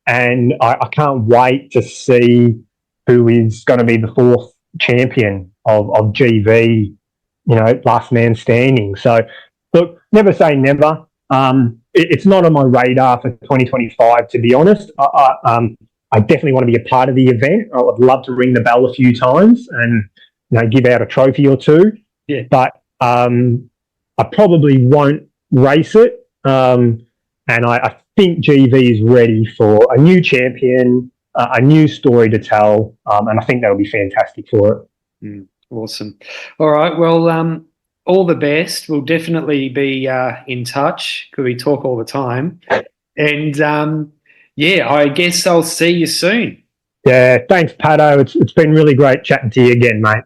And I can't wait to see who is going to be the 4th champion of GV, last man standing. So, look, never say never. It's not on my radar for 2025, to be honest. I definitely want to be a part of the event. I would love to ring the bell a few times and give out a trophy or 2. Yeah. But I probably won't race it. And I think GV is ready for a new champion, a new story to tell, and I think that'll be fantastic for it. Awesome. All right. Well, all the best. We'll definitely be in touch because we talk all the time. And, I guess I'll see you soon. Yeah, thanks, Pato. It's been really great chatting to you again, mate.